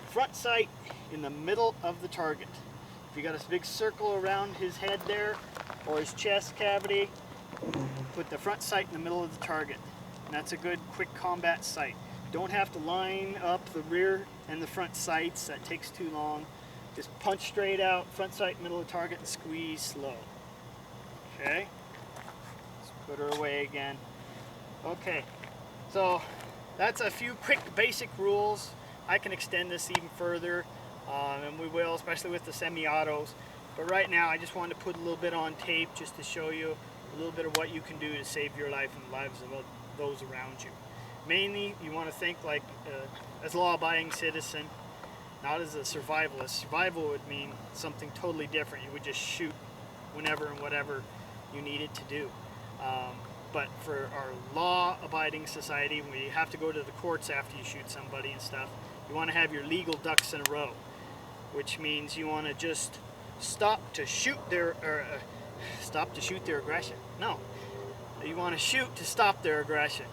front sight in the middle of the target. If you got a big circle around his head there, or his chest cavity, put the front sight in the middle of the target. And that's a good quick combat sight. Don't have to line up the rear and the front sights, that takes too long. Just punch straight out, front sight, middle of the target, and squeeze slow. Okay? Put her away again. Okay, so that's a few quick basic rules. I can extend this even further, and we will, especially with the semi-autos. But right now, I just wanted to put a little bit on tape just to show you a little bit of what you can do to save your life and the lives of those around you. Mainly, you want to think like as a law-abiding citizen, not as a survivalist. Survival would mean something totally different. You would just shoot whenever and whatever you needed to do. But for our law-abiding society, when you have to go to the courts after you shoot somebody and stuff, you want to have your legal ducks in a row, which means you want to just stop to shoot their aggression. No, you want to shoot to stop their aggression.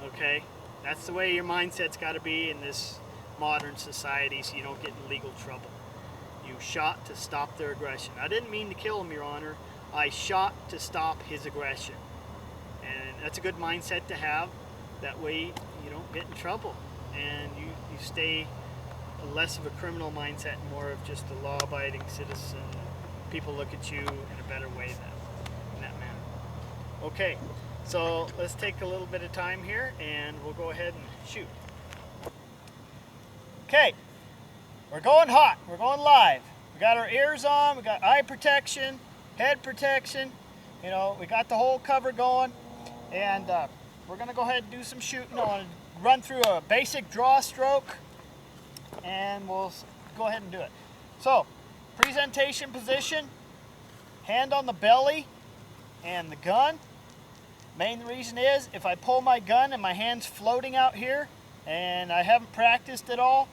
Okay, that's the way your mindset's got to be in this modern society, so you don't get in legal trouble. You shot to stop their aggression. I didn't mean to kill him, Your Honor. I shot to stop his aggression. And that's a good mindset to have. That way you don't get in trouble and you stay less of a criminal mindset, more of just a law-abiding citizen. People look at you in a better way in that manner. Okay, so let's take a little bit of time here and we'll go ahead and shoot. Okay, we're going hot, we're going live. We got our ears on, we got eye protection, head protection, you know, we got the whole cover going, and we're gonna go ahead and do some shooting. I want to run through a basic draw stroke and we'll go ahead and do it. So, presentation position, hand on the belly and the gun. Main reason is if I pull my gun and my hand's floating out here and I haven't practiced at all,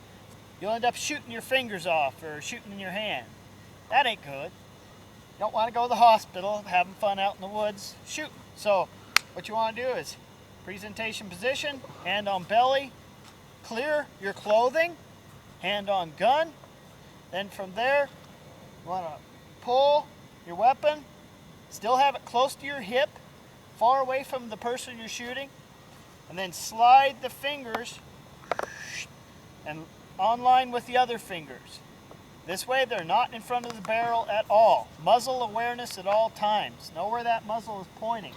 you'll end up shooting your fingers off or shooting in your hand. That ain't good. You don't want to go to the hospital having fun out in the woods shooting. So what you want to do is presentation position, hand on belly, clear your clothing, hand on gun. Then from there, you want to pull your weapon, still have it close to your hip, far away from the person you're shooting, and then slide the fingers and on line with the other fingers. This way they're not in front of the barrel at all. Muzzle awareness at all times. Know where that muzzle is pointing.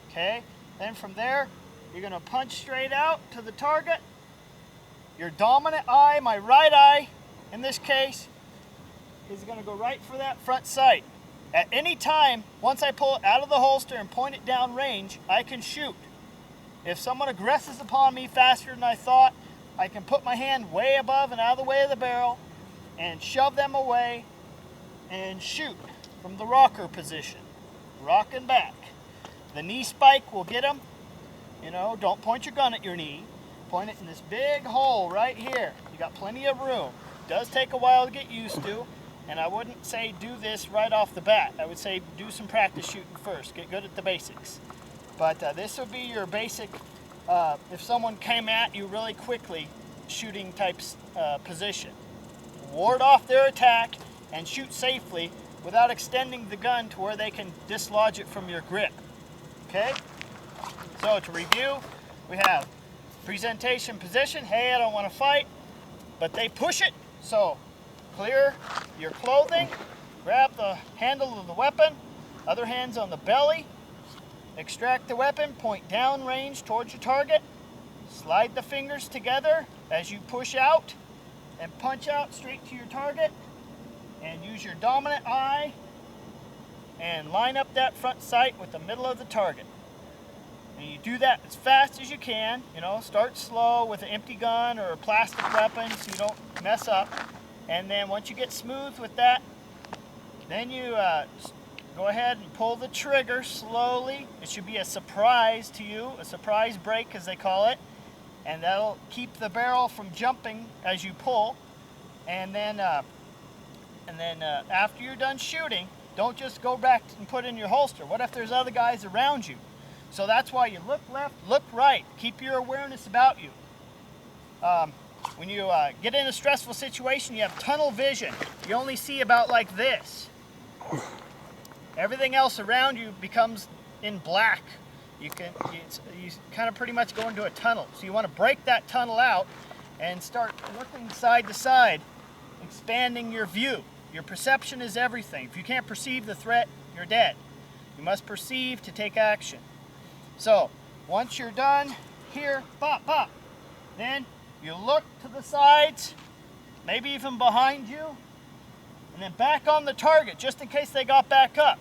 Okay? Then from there, you're going to punch straight out to the target. Your dominant eye, my right eye in this case, is going to go right for that front sight. At any time, once I pull it out of the holster and point it down range, I can shoot. If someone aggresses upon me faster than I thought, I can put my hand way above and out of the way of the barrel and shove them away and shoot from the rocker position. Rocking back. The knee spike will get them. You know, don't point your gun at your knee. Point it in this big hole right here. You got plenty of room. It does take a while to get used to, and I wouldn't say do this right off the bat. I would say do some practice shooting first. Get good at the basics. But this would be your basic, if someone came at you really quickly, shooting type position. Ward off their attack and shoot safely without extending the gun to where they can dislodge it from your grip. Okay? So to review, we have presentation position. Hey, I don't want to fight, but they push it. So clear your clothing, grab the handle of the weapon, other hand's on the belly, extract the weapon, point down range towards your target, slide the fingers together as you push out and punch out straight to your target, and use your dominant eye and line up that front sight with the middle of the target. And you do that as fast as you can. You know, start slow with an empty gun or a plastic weapon so you don't mess up. And then once you get smooth with that, then you go ahead and pull the trigger slowly. It should be a surprise to you, a surprise break as they call it. And that'll keep the barrel from jumping as you pull. And then after you're done shooting, don't just go back and put it in your holster. What if there's other guys around you? So that's why you look left, look right. Keep your awareness about you. When you get in a stressful situation, you have tunnel vision. You only see about like this. Everything else around you becomes in black. You kind of pretty much go into a tunnel. So you want to break that tunnel out and start looking side to side, expanding your view. Your perception is everything. If you can't perceive the threat, you're dead. You must perceive to take action. So, once you're done, here, pop, pop. Then you look to the sides, maybe even behind you, and then back on the target, just in case they got back up.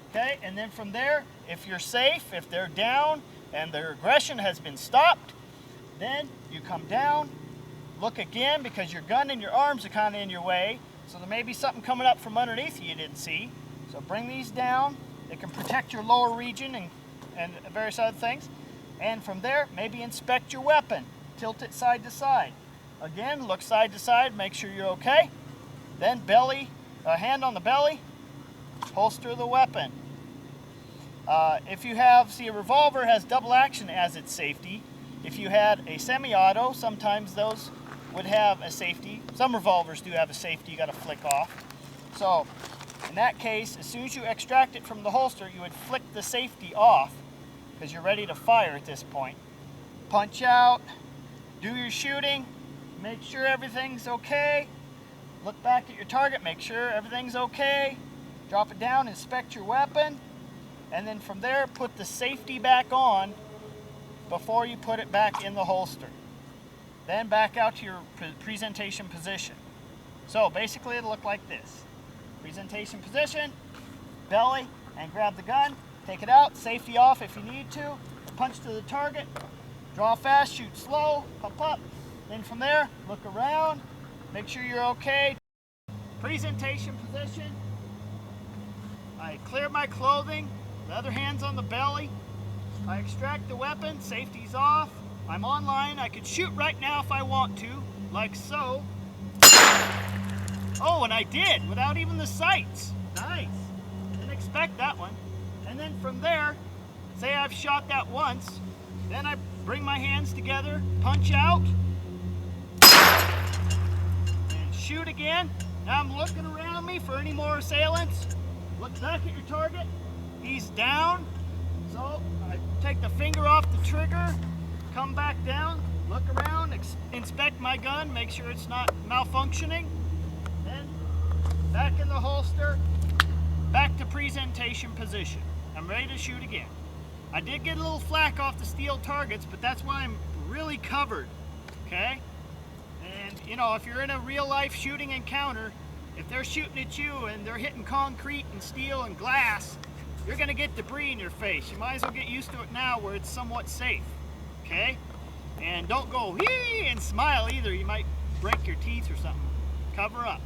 Okay, and then from there, if you're safe, if they're down, and their aggression has been stopped, then you come down, look again, because your gun and your arms are kind of in your way, so there may be something coming up from underneath you didn't see. So bring these down. They can protect your lower region and various other things. And from there, maybe inspect your weapon. Tilt it side to side. Again, look side to side, make sure you're okay. Then belly, hand on the belly, holster the weapon. If you have, see, a revolver has double action as its safety. If you had a semi-auto, sometimes those would have a safety. Some revolvers do have a safety you got to flick off. So in that case, as soon as you extract it from the holster, you would flick the safety off because you're ready to fire at this point. Punch out, do your shooting, make sure everything's okay. Look back at your target, make sure everything's okay. Drop it down, inspect your weapon, and then from there, put the safety back on before you put it back in the holster. Then back out to your presentation position. So basically it'll look like this. Presentation position, belly, and grab the gun, take it out, safety off if you need to, punch to the target, draw fast, shoot slow, pop up. Then from there, look around, make sure you're okay. Presentation position, I clear my clothing, the other hand's on the belly, I extract the weapon, safety's off, I'm online, I could shoot right now if I want to, like so. Oh, and I did, without even the sights. Nice. Didn't expect that one. And then from there, say I've shot that once, then I bring my hands together, punch out, and shoot again. Now I'm looking around me for any more assailants. Look back at your target. He's down. So I take the finger off the trigger, come back down, look around, inspect my gun, make sure it's not malfunctioning. Then back in the holster, back to presentation position. I'm ready to shoot again. I did get a little flack off the steel targets, but that's why I'm really covered, okay? And you know, if you're in a real life shooting encounter, if they're shooting at you and they're hitting concrete and steel and glass, you're gonna get debris in your face. You might as well get used to it now where it's somewhat safe, okay? And don't go hee and smile either. You might break your teeth or something. Cover up.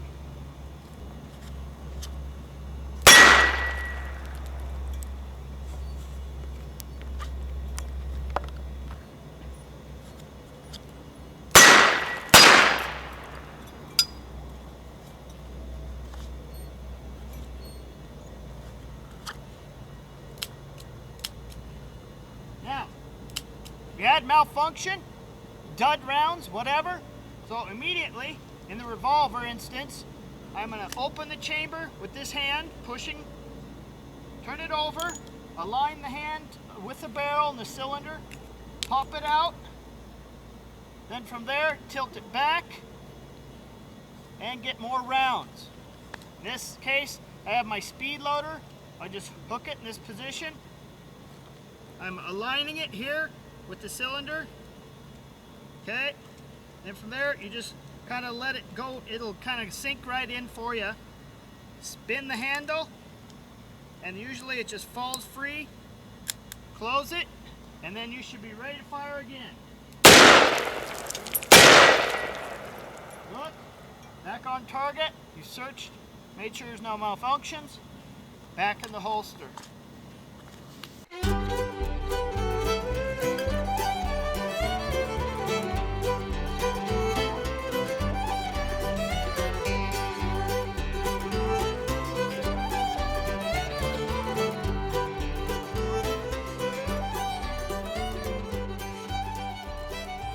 Now, you had malfunction, dud rounds, whatever. So immediately, in the revolver instance, I'm going to open the chamber with this hand, pushing, turn it over, align the hand with the barrel and the cylinder, pop it out, then from there, tilt it back, and get more rounds. In this case, I have my speed loader. I just hook it in this position. I'm aligning it here with the cylinder, okay? And from there, you just kind of let it go. It'll kind of sink right in for you. Spin the handle, and usually it just falls free. Close it, and then you should be ready to fire again. Look, back on target. You searched, made sure there's no malfunctions. Back in the holster.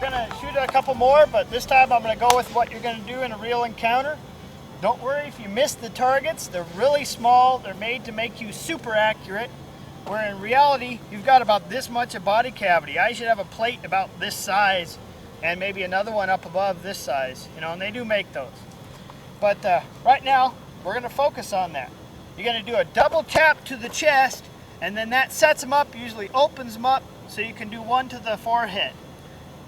Gonna shoot a couple more, but this time I'm gonna go with what you're gonna do in a real encounter. Don't worry if you miss the targets. They're really small. They're made to make you super accurate, where in reality you've got about this much of body cavity. I should have a plate about this size and maybe another one up above this size, you know, and they do make those. But right now we're gonna focus on that. you're going to do a double tap to the chest, and then that sets them up, usually opens them up, so you can do one to the forehead.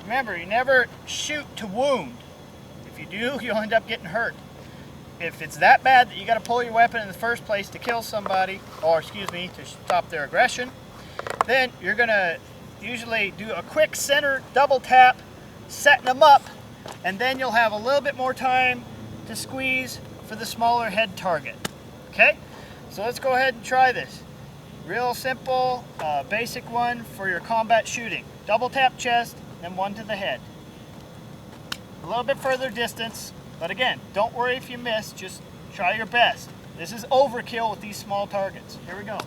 Remember, you never shoot to wound. If you do, you'll end up getting hurt. If it's that bad that you got to pull your weapon in the first place to kill somebody, or excuse me, to stop their aggression, then you're going to usually do a quick center double tap, setting them up, and then you'll have a little bit more time to squeeze for the smaller head target. Okay? So let's go ahead and try this. Real simple, basic one for your combat shooting. Double tap chest, then one to the head. A little bit further distance, but again, don't worry if you miss, just try your best. This is overkill with these small targets. Here we go.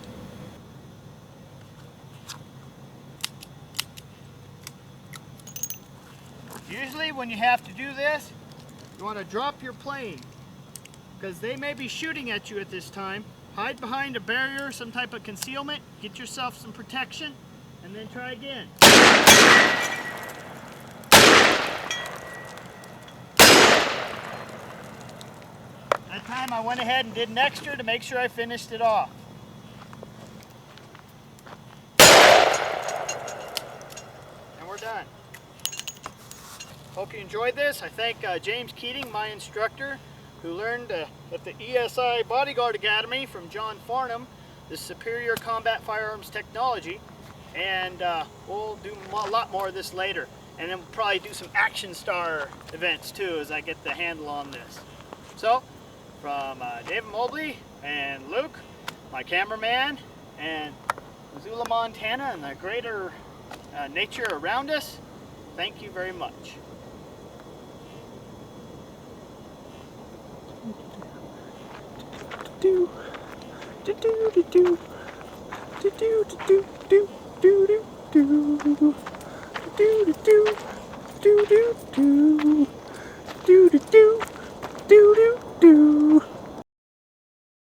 Usually when you have to do this, you want to drop your plane, because they may be shooting at you at this time. Hide behind a barrier, some type of concealment, get yourself some protection, and then try again. That time I went ahead and did an extra to make sure I finished it off. And we're done. Hope you enjoyed this. I thank James Keating, my instructor, who learned at the ESI Bodyguard Academy from John Farnham, the superior combat firearms technology. And we'll do a lot more of this later. And then we'll probably do some Action Star events too as I get the handle on this. So, from David Mobley and Luke, my cameraman, and Missoula, Montana, and the greater nature around us, thank you very much. Do do do do do do do do do do do do do do do do do